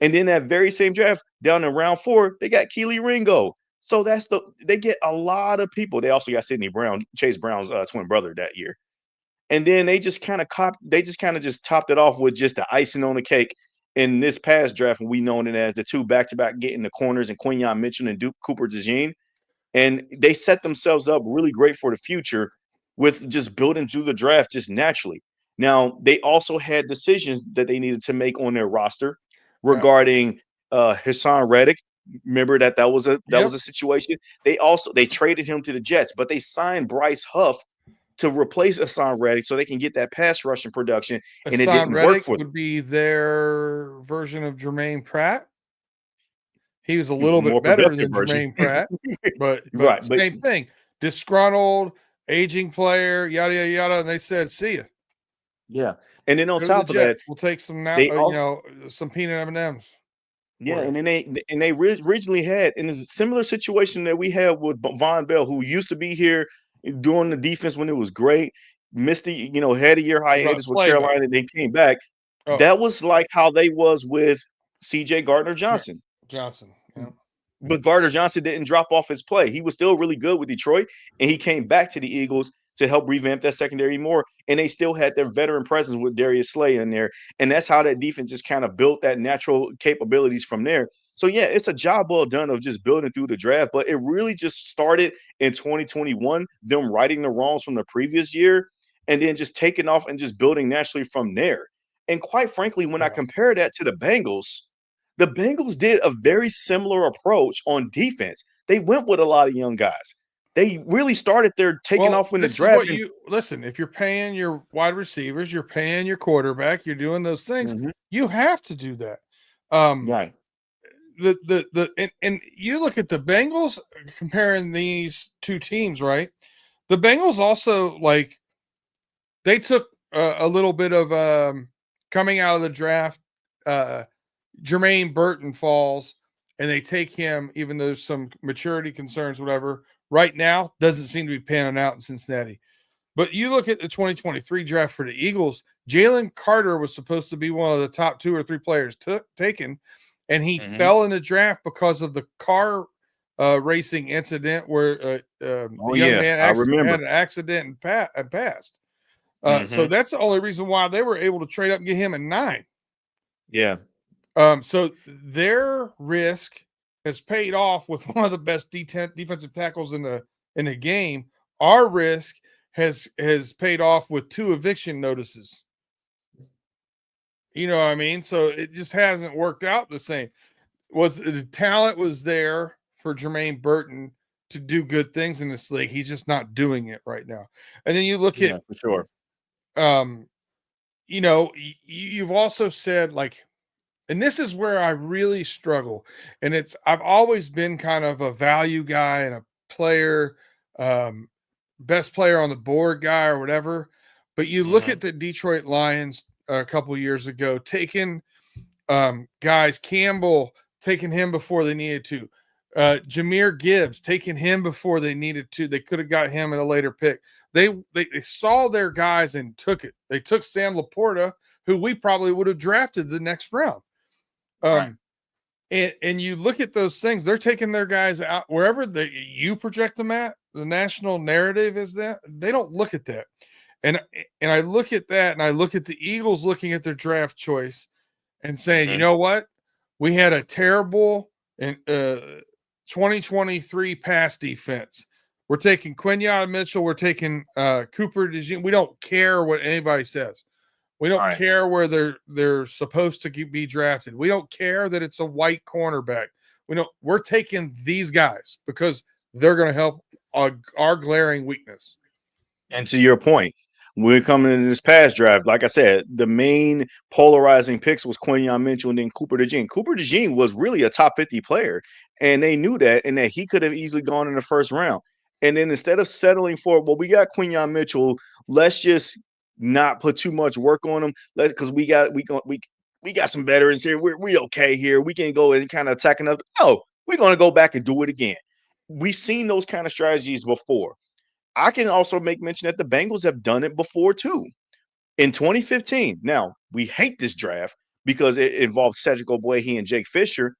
And then that very same draft, down in round 4, they got Keely Ringo. So they get a lot of people. They also got Sidney Brown, Chase Brown's twin brother that year. And then they just kind of topped it off with just the icing on the cake in this past draft, we known it as the 2 back-to-back getting the corners and Quinyon Mitchell and Duke Cooper DeJean. And they set themselves up really great for the future with just building through the draft just naturally. Now, they also had decisions that they needed to make on their roster regarding Hassan Reddick. Remember that was a situation. They traded him to the Jets, but they signed Bryce Huff to replace Hassan Reddick so they can get that pass rushing production, and it didn't work for them. Would be their version of Jermaine Pratt. He was a little bit better than Jermaine Pratt, but right, same thing. Disgruntled, aging player, yada yada yada, and they said, "See ya." Yeah, and then on top of that, we'll take some some peanut M&Ms. Yeah, and then they originally had in a similar situation that we had with Von Bell, who used to be here doing the defense when it was great, missed had a year hiatus with Carolina, and they came back. Oh. That was like how they was with C.J. Gardner-Johnson. Yeah. But Gardner-Johnson didn't drop off his play. He was still really good with Detroit, and he came back to the Eagles to help revamp that secondary more. And they still had their veteran presence with Darius Slay in there. And that's how that defense just kind of built that natural capabilities from there. So, yeah, it's a job well done of just building through the draft. But it really just started in 2021, them righting the wrongs from the previous year and then just taking off and just building naturally from there. And quite frankly, when I compare that to the Bengals did a very similar approach on defense. They went with a lot of young guys. They really started their taking off in the draft. Listen, if you're paying your wide receivers, you're paying your quarterback, you're doing those things, you have to do that. Right. And you look at the Bengals comparing these 2 teams, right? The Bengals also they took a little bit of coming out of the draft, Jermaine Burton falls, and they take him, even though there's some maturity concerns, whatever. Right now, doesn't seem to be panning out in Cincinnati. But you look at the 2023 draft for the Eagles, Jalen Carter was supposed to be one of the top 2 or 3 players taken, and he fell in the draft because of the car racing incident where a young man I remember. had an accident and passed. So that's the only reason why they were able to trade up and get him at 9. Yeah. So their risk has paid off with one of the best defensive tackles in the game. Our risk has paid off with 2 eviction notices. You know what I mean? So it just hasn't worked out the same. The talent was there for Jermaine Burton to do good things in this league. He's just not doing it right now. And then you look at, for sure. You know, you've also said, like, and this is where I really struggle. And I've always been kind of a value guy and a player, best player on the board guy or whatever. But you look at the Detroit Lions a couple of years ago, taking guys, Campbell, taking him before they needed to. Jahmyr Gibbs, taking him before they needed to. They could have got him at a later pick. They saw their guys and took it. They took Sam Laporta, who we probably would have drafted the next round. Right. And you look at those things, they're taking their guys out wherever you project them at. The national narrative is that they don't look at that. And I look at that, and I look at the Eagles looking at their draft choice and saying, you know what? We had a terrible 2023 pass defense. We're taking Quinyon Mitchell. We're taking Cooper DeJean. We don't care what anybody says. We don't care where they're supposed to be drafted. We don't care that it's a white cornerback. We're taking these guys because they're going to help our glaring weakness. And to your point, we're coming into this past draft. Like I said, the main polarizing picks was Quinyon Mitchell and then Cooper DeJean. Cooper DeJean was really a top 50 player, and they knew that, and that he could have easily gone in the first round. And then instead of settling for, well, we got Quinyon Mitchell, let's just not put too much work on him. Because we got some veterans here. We okay here. We can go and kind of attack another. Oh, we're going to go back and do it again. We've seen those kind of strategies before. I can also make mention that the Bengals have done it before too. In 2015, now we hate this draft because it involved Cedric Ogbuehi and Jake Fisher,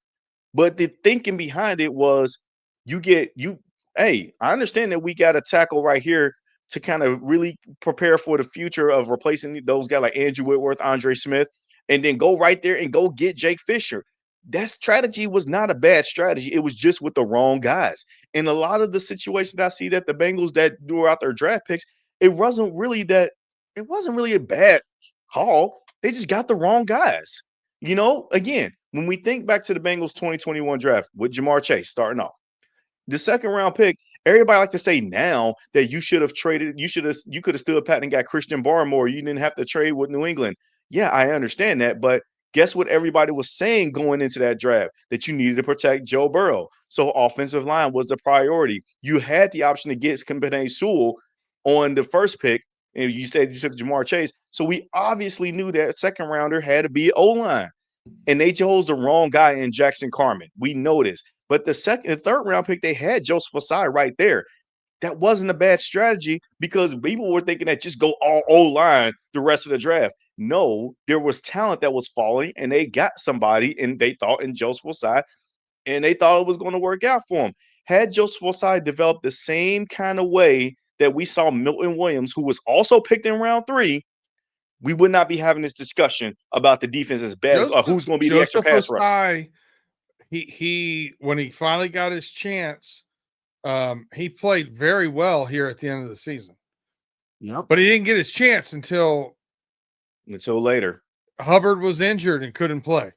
but the thinking behind it was hey, I understand that we got a tackle right here to kind of really prepare for the future of replacing those guys like Andrew Whitworth, Andre Smith, and then go right there and go get Jake Fisher. That strategy was not a bad strategy. It was just with the wrong guys. In a lot of the situations I see that the Bengals that do out their draft picks, it wasn't really a bad call. They just got the wrong guys. You know, again, when we think back to the Bengals 2021 draft with Jamar Chase starting off, the second round pick, everybody like to say now that you could have stood pat and got Christian Barmore. You didn't have to trade with New England. Yeah, I understand that, but guess what everybody was saying going into that draft? That you needed to protect Joe Burrow. So offensive line was the priority. You had the option to get Penei Sewell on the first pick, and you said you took Jamar Chase. So we obviously knew that second rounder had to be O-line. And they chose the wrong guy in Jackson Carman. We know this. But the third round pick, they had Joseph Ossai right there. That wasn't a bad strategy because people were thinking that just go all O-line the rest of the draft. No, there was talent that was falling, and they got somebody, and they thought in Joseph Ossai, and they thought it was going to work out for him. Had Joseph Ossai developed the same kind of way that we saw Milton Williams, who was also picked in round 3, we would not be having this discussion about the defense as bad as who's going to be the extra pass rush. He when he finally got his chance, he played very well here at the end of the season. Yep. But he didn't get his chance until later. Hubbard was injured and couldn't play.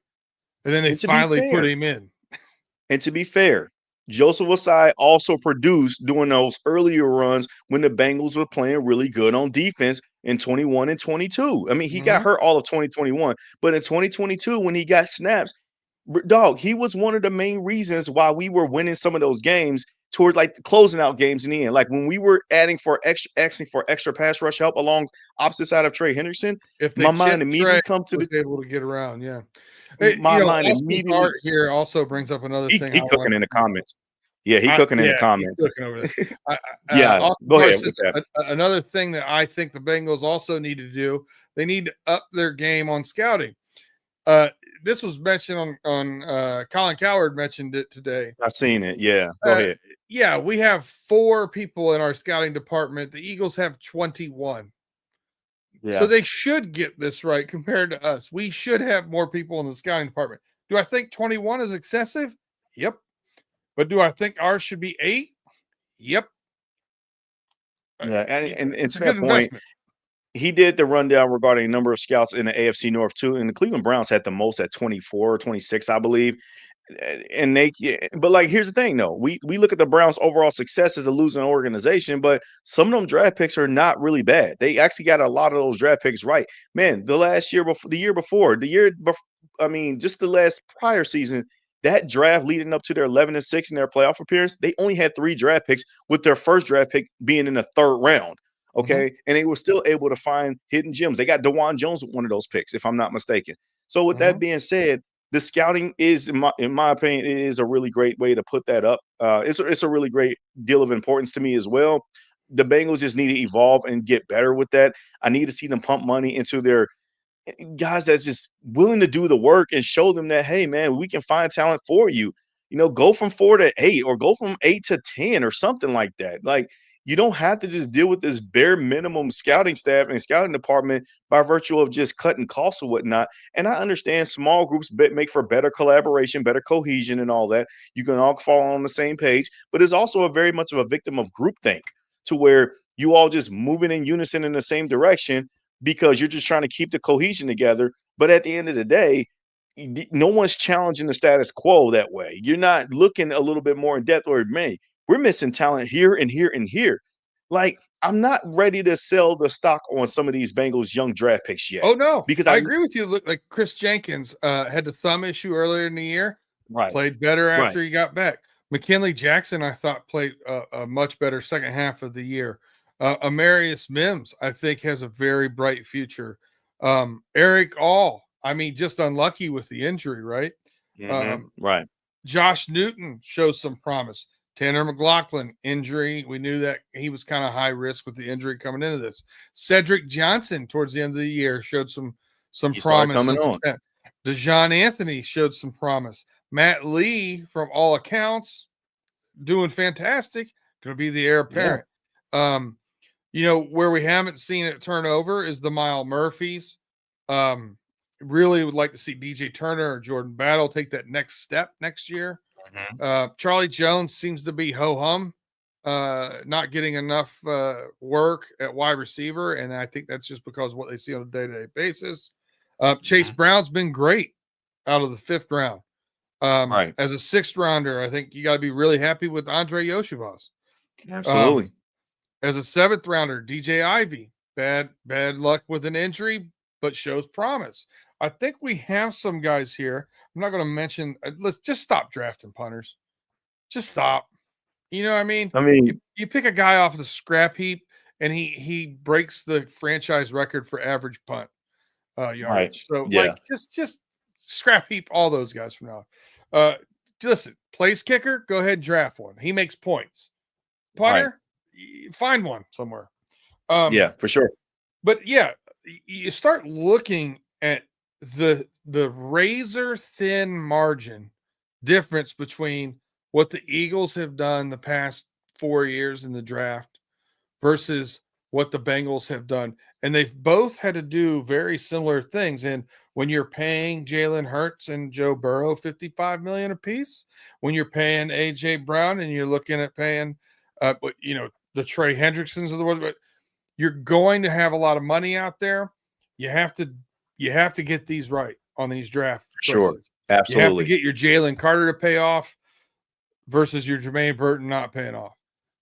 And then they finally put him in. And to be fair, Joseph Ossai also produced during those earlier runs when the Bengals were playing really good on defense in 21 and 22. I mean, he got hurt all of 2021, but in 2022, when he got snaps, dog, he was one of the main reasons why we were winning some of those games toward like the closing out games in the end. Like when we were asking for extra pass rush help along opposite side of Trey Hendrickson, If they my mind chipped Trey, immediately comes to was the able to get around, yeah. my mind Austin's immediately art here also brings up another thing I he want cooking in to the bring up. comments. Yeah, he cooking in the He's comments. cooking over there. Yeah, Austin go Hart ahead with says that. another thing that I think the Bengals also need to do, they need to up their game on scouting. This was mentioned on Colin Cowherd mentioned it today. I've seen it. Yeah, go ahead. Yeah, we have 4 people in our scouting department. The Eagles have 21. So Yeah. they should get this right compared to us. We should have more people in the scouting department. Do I think 21 is excessive? Yep. But do I think ours should be 8? Yep. Yeah, and It's to a good that point, investment. he did the rundown regarding number of scouts in the AFC North too, and the Cleveland Browns had the most at 24 or 26, I believe. And but like here's the thing though, we look at the Browns' overall success as a losing organization, but some of them draft picks are not really bad. They actually got a lot of those draft picks right. Man, the last year before, I mean, just the last prior season, that draft leading up to their 11-6 in their playoff appearance, they only had 3 draft picks, with their first draft pick being in the 3rd round. Okay. And they were still able to find hidden gems. They got DeJuan Jones with one of those picks, if I'm not mistaken. So with that being said, the scouting is, in my opinion, it is a really great way to put that up. It's a really great deal of importance to me as well. The Bengals just need to evolve and get better with that. I need to see them pump money into their guys that's just willing to do the work and show them that, hey, man, we can find talent for you. Go from 4 to 8 or go from 8 to 10 or something like that. Like, you don't have to just deal with this bare minimum scouting staff and scouting department by virtue of just cutting costs or whatnot. And I understand small groups make for better collaboration, better cohesion, and all that. You can all fall on the same page, but it's also a very much of a victim of groupthink, to where you all just moving in unison in the same direction because you're just trying to keep the cohesion together. But at the end of the day, no one's challenging the status quo that way. You're not looking a little bit more in depth, or man, we're missing talent here and here and here. Like, I'm not ready to sell the stock on some of these Bengals young draft picks yet. Oh no, Because I agree with you. Look, like Chris Jenkins had the thumb issue earlier in the year. Right. Played better Right. after he got back. McKinley Jackson, I thought, played a much better second half of the year. Amarius Mims, I think, has a very bright future. Eric All, I mean, just unlucky with the injury, right? Right. Josh Newton shows some promise. Tanner McLaughlin, injury. We knew that he was kind of high risk with the injury coming into this. Cedric Johnson, towards the end of the year, showed some promise. Coming on. DeJohn Anthony showed some promise. Matt Lee, from all accounts, doing fantastic. Going to be the heir apparent. Where we haven't seen it turn over is the Miles Murphys. Really would like to see DJ Turner or Jordan Battle take that next step next year. Charlie Jones seems to be ho-hum, not getting enough work at wide receiver, and I think that's just because of what they see on a day-to-day basis. Chase Brown's been great out of the 5th round. Right. As a 6th rounder, I think you got to be really happy with Andre Yoshivas. Absolutely. As a 7th rounder, DJ Ivy, bad luck with an injury, but shows promise. I think we have some guys here. I'm not going to mention. Let's just stop drafting punters. Just stop. You know what I mean? You pick a guy off the scrap heap, and he breaks the franchise record for average punt yardage. Right. So just scrap heap all those guys from now. Listen, place kicker, go ahead and draft one. He makes points. Punter, find one somewhere. For sure. But yeah, you start looking at the razor thin margin difference between what the Eagles have done the past 4 years in the draft versus what the Bengals have done. And they've both had to do very similar things. And when you're paying Jalen Hurts and Joe Burrow $55 million apiece, when you're paying AJ Brown and you're looking at paying the Trey Hendricksons of the world, you're going to have a lot of money out there. You have to get these right on these draft choices. Sure. Absolutely. You have to get your Jalen Carter to pay off versus your Jermaine Burton not paying off.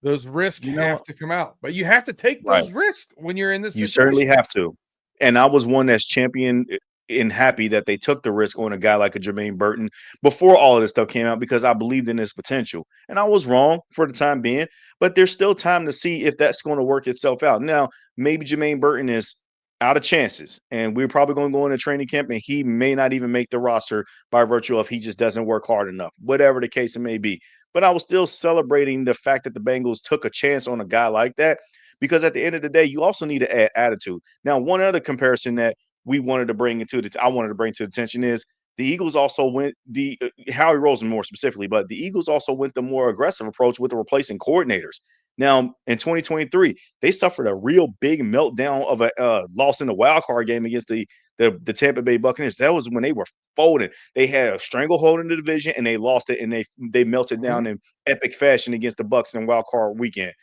Those risks have to come out, but you have to take those risks when you're in this situation. You certainly have to. And I was one that's championed and happy that they took the risk on a guy like a Jermaine Burton before all of this stuff came out because I believed in his potential. And I was wrong for the time being, but there's still time to see if that's going to work itself out. Now, maybe Jermaine Burton is out of chances, and we're probably going to go into training camp, and he may not even make the roster by virtue of he just doesn't work hard enough, whatever the case it may be. But I was still celebrating the fact that the Bengals took a chance on a guy like that because at the end of the day, you also need to add attitude. Now, one other comparison that we wanted to bring I wanted to bring to attention is the Eagles also went Howie Roseman more specifically, but the Eagles also went the more aggressive approach with the replacing coordinators. Now, in 2023, they suffered a real big meltdown of a loss in the wild card game against the Tampa Bay Buccaneers. That was when they were folding. They had a stranglehold in the division and they lost it, and they melted down in epic fashion against the Bucs in wild card weekend.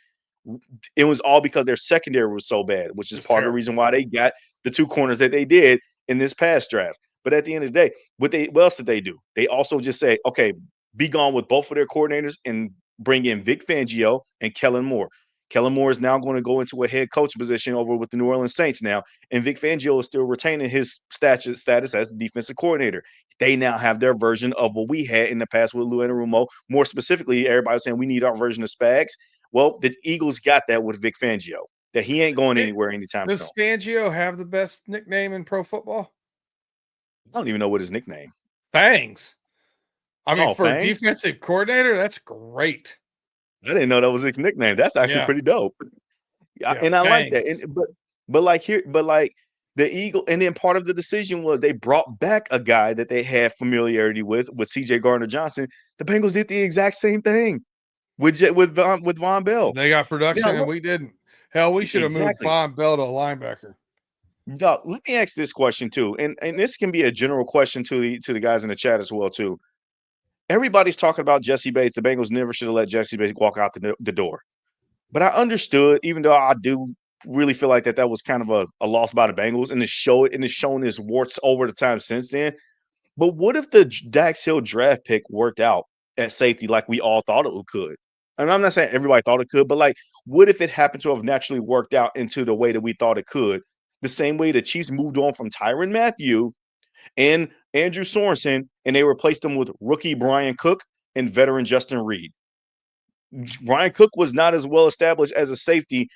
It was all because their secondary was so bad, which is part of the reason why they got the two corners that they did in this past draft. But at the end of the day, what else did they do? They also just say, okay, be gone with both of their coordinators and bring in Vic Fangio and Kellen Moore. Kellen Moore is now going to go into a head coach position over with the New Orleans Saints now, and Vic Fangio is still retaining his status as the defensive coordinator. They now have their version of what we had in the past with Lou Anarumo. More specifically, everybody was saying we need our version of Spags. Well, the Eagles got that with Vic Fangio, that he ain't going anywhere anytime soon. Does Fangio have the best nickname in pro football? I don't even know what his nickname. Fangs. I mean, for Fangs? a defensive coordinator, that's great. I didn't know that was his nickname. That's actually pretty dope. Yeah, and I like that. And but like the Eagle, and then part of the decision was they brought back a guy that they had familiarity with CJ Gardner-Johnson. The Bengals did the exact same thing with Von Bell. They got production and we didn't. Hell, we should have moved Von Bell to a linebacker. Let me ask this question too, and this can be a general question to the guys in the chat as well too. Everybody's talking about Jesse Bates. The Bengals never should have let Jesse Bates walk out the door. But I understood, even though I do really feel like that was kind of a loss by the Bengals, and it's shown his warts over the time since then. But what if the Dax Hill draft pick worked out at safety like we all thought it could? And I'm not saying everybody thought it could, but like, what if it happened to have naturally worked out into the way that we thought it could? The same way the Chiefs moved on from Tyrann Mathieu and Andrew Sorensen, and they replaced them with rookie Brian Cook and veteran Justin Reed. Brian Cook was not as well established as a safety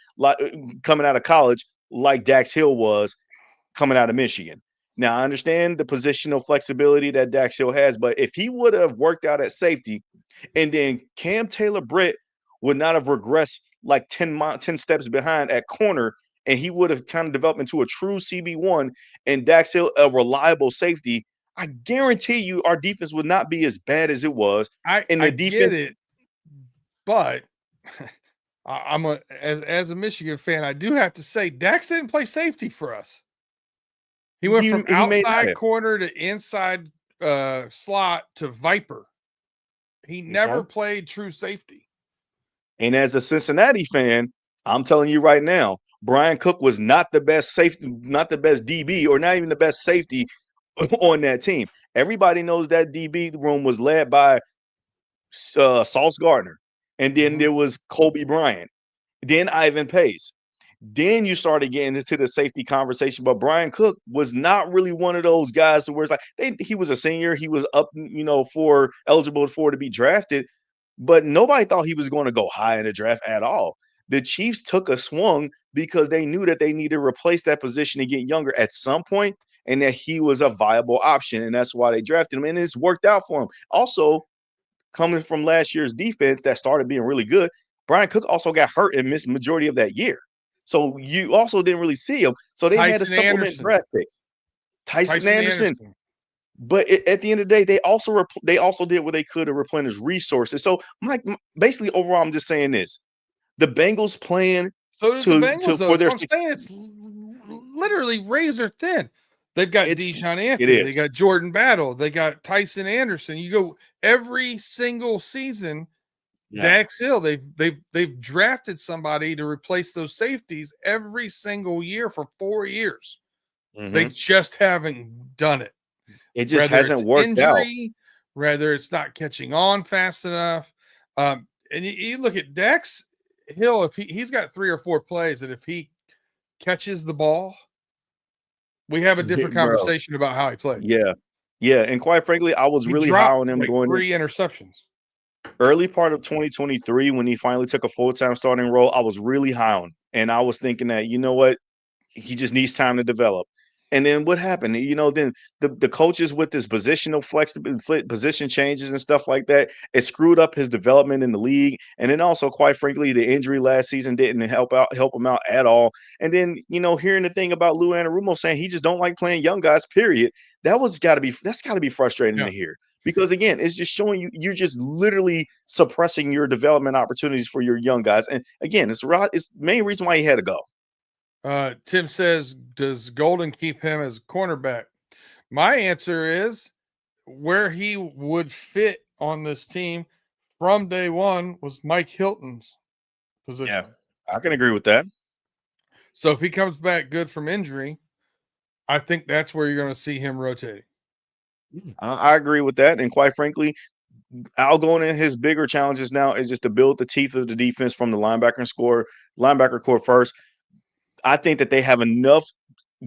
coming out of college like Dax Hill was coming out of Michigan. Now, I understand the positional flexibility that Dax Hill has, but if he would have worked out at safety and then Cam Taylor-Britt would not have regressed like 10 steps behind at corner, and he would have kind of developed into a true CB1 and Dax Hill a reliable safety, I guarantee you our defense would not be as bad as it was. I get it, but as a Michigan fan, I do have to say Dax didn't play safety for us. He went from outside corner to inside slot to Viper. He never played true safety. And as a Cincinnati fan, I'm telling you right now, Brian Cook was not the best safety, not the best DB, or not even the best safety on that team. Everybody knows that DB room was led by Sauce Gardner. And then there was Kobe Bryant. Then Ivan Pace. Then you started getting into the safety conversation. But Brian Cook was not really one of those guys where it's like he was a senior. He was up, eligible to be drafted. But nobody thought he was going to go high in the draft at all. The Chiefs took a swung because they knew that they needed to replace that position and get younger at some point, and that he was a viable option. And that's why they drafted him. And it's worked out for him. Also, coming from last year's defense that started being really good, Brian Cook also got hurt and missed majority of that year. So you also didn't really see him. So they had to supplement draft picks. Tyson Anderson. But at the end of the day, they also did what they could to replenish resources. So, Mike, basically, overall, I'm just saying this: the Bengals plan for their. I'm saying it's literally razor thin. They've got Dijon Anthony, they got Jordan Battle, they got Tyson Anderson. You go every single season. Dax Hill, they've drafted somebody to replace those safeties every single year for 4 years. They just haven't done it. It just hasn't worked out. Whether it's not catching on fast enough. And you look at Dax Hill, if he's got 3 or 4 plays that if he catches the ball, we have a different Bro. conversation about how he played. Yeah. Yeah, and quite frankly, I was He really high dropped on him like going in 3 interceptions. early part of 2023 when he finally took a full-time starting role. I was really high on him, and I was thinking that, you know what? He just needs time to develop. And then what happened? Then the coaches with this positional flexibility, position changes and stuff like that, it screwed up his development in the league. And then also, quite frankly, the injury last season didn't help him out at all. And then, hearing the thing about Lou Anarumo saying he just don't like playing young guys, period. That's gotta be frustrating Yeah. to hear. Because again, it's just showing you're just literally suppressing your development opportunities for your young guys. And again, it's the main reason why he had to go. Tim says, does Golden keep him as cornerback? My answer is where he would fit on this team from day one was Mike Hilton's Yeah, position. I can agree with that. So if he comes back good from injury, I think that's where you're going to see him rotating. I agree with that. And quite frankly, Al going in his bigger challenges now is just to build the teeth of the defense from the linebacker core first. I think that they have enough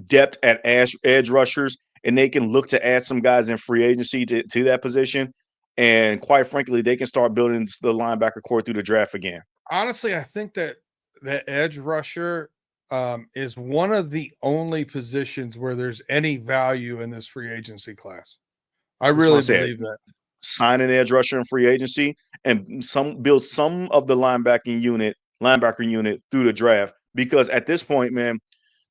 depth at edge rushers, and they can look to add some guys in free agency to that position. And quite frankly, they can start building the linebacker core through the draft again. Honestly, I think that edge rusher is one of the only positions where there's any value in this free agency class. I That's what I really said. believe that. Sign an edge rusher in free agency and build some of the linebacker unit through the draft. Because at this point, man,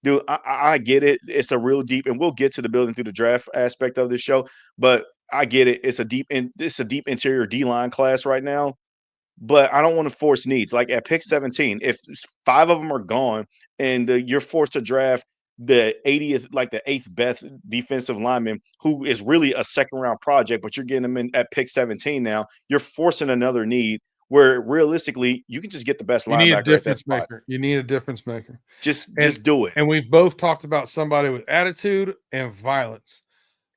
dude, I get it. It's a real deep, and we'll get to the building through the draft aspect of this show. But I get it. It's a deep interior D line class right now. But I don't want to force needs. Like at pick 17, if 5 of them are gone and you're forced to draft the 80th, like the 8th best defensive lineman, who is really a second round project, but you're getting him in at pick 17 now, you're forcing another need where realistically you can just get the best You need a linebacker at that difference spot. maker. You need a difference maker. And Just do it. and we've both talked about somebody with attitude and violence.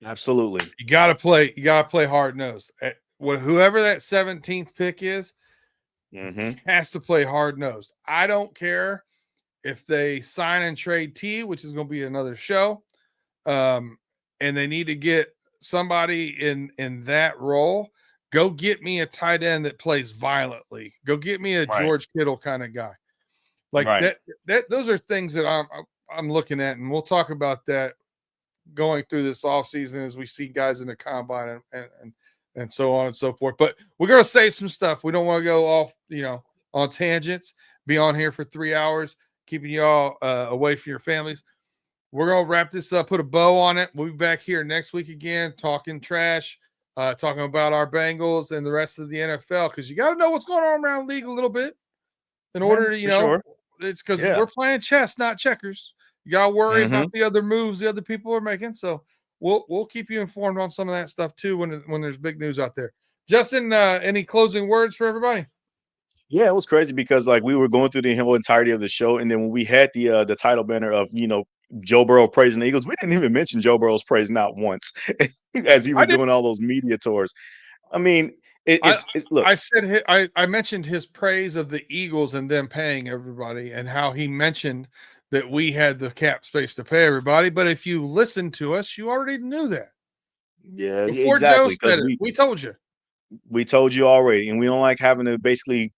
Absolutely. You gotta play hard nosed. Whoever that 17th pick is Hmm. has to play hard nosed. I don't care if they sign and trade T, which is going to be another show, and they need to get somebody in that role. Go get me a tight end that plays violently. Go get me a Right. George Kittle kind of guy. Like Right. those are things that I'm looking at, and we'll talk about that going through this offseason as we see guys in the combine and so on and so forth. But we're gonna save some stuff. We don't want to go off, on tangents, be on here for 3 hours, keeping y'all away from your families. We're gonna wrap this up, put a bow on it. We'll be back here next week again, talking trash, talking about our Bengals and the rest of the NFL, because you got to know what's going on around the league a little bit in Yeah, order to, for sure. it's because Yeah. we're playing chess, not checkers. You got to worry Hmm. about the other moves the other people are making. So we'll keep you informed on some of that stuff too when there's big news out there. Justin, any closing words for everybody? Yeah, it was crazy because like we were going through the whole entirety of the show, and then when we had the title banner of Joe Burrow praising the Eagles, we didn't even mention Joe Burrow's praise not once as he I was did. doing all those media tours. I mean, I it's look, I said I mentioned his praise of the Eagles and them paying everybody, and how he mentioned that we had the cap space to pay everybody. But if you listened to us, you already knew that yeah, before Joe exactly, because said it. We told you. we told you already, and we don't like having to basically,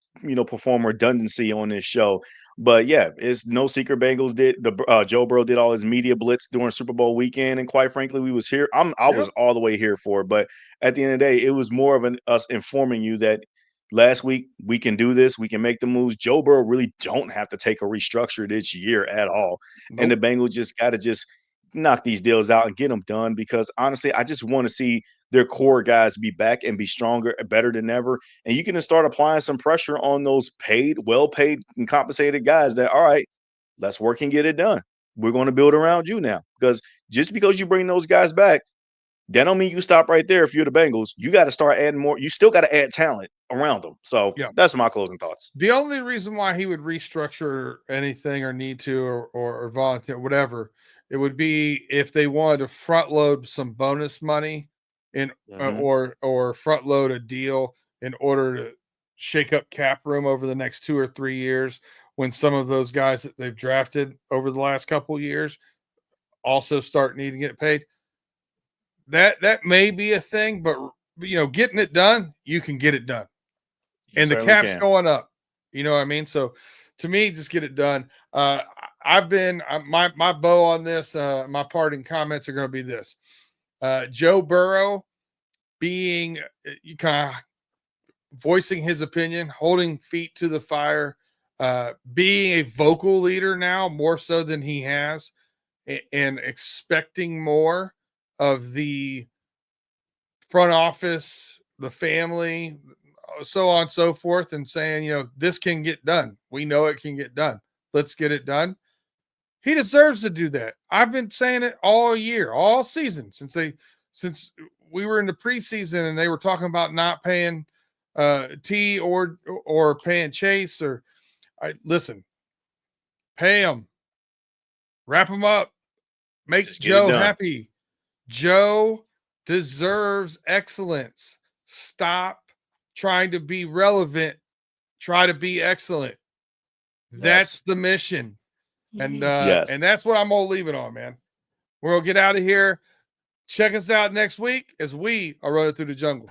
perform redundancy on this show. But yeah, it's no secret. Bengals did the Joe Burrow did all his media blitz during Super Bowl weekend, and quite frankly, we was here. I was Yep. all the way here for it. But at the end of the day, it was more of us informing you that last week we can do this, we can make the moves. Joe Burrow really don't have to take a restructure this year at all, and the Nope. Bengals just got to just knock these deals out and get them done. Because honestly, I just want to see their core guys be back and be stronger, better than ever. And you can just start applying some pressure on those well paid and compensated guys that, all right, let's work and get it done. We're going to build around you now. Because just because you bring those guys back, that don't mean you stop right there. If you're the Bengals, you got to start adding more. You still got to add talent around them. So Yeah. that's my closing thoughts. The only reason why he would restructure anything or need to or volunteer, whatever, it would be if they wanted to front load some bonus money in Hmm. or front load a deal in order to shake up cap room over the next 2 or 3 years, when some of those guys that they've drafted over the last couple of years also start needing to get paid. That may be a thing, but getting it done, you can get it done. And the cap's going up. You know what I mean? So to me, just get it done. I've been my bow on this, my parting comments are going to be this. Joe Burrow being kind of voicing his opinion, holding feet to the fire, being a vocal leader now more so than he has, and expecting more of the front office, the family, so on and so forth, and saying, this can get done. We know it can get done. Let's get it done. He deserves to do that. I've been saying it all year, all season, since we were in the preseason and they were talking about not paying T or paying Chase listen, pay him, wrap him up, make Joe happy. Joe deserves excellence. Stop trying to be relevant. Try to be excellent. Yes. That's the mission. And and that's what I'm gonna leave it on, man. We're gonna get out of here. Check us out next week as we are running through the jungle.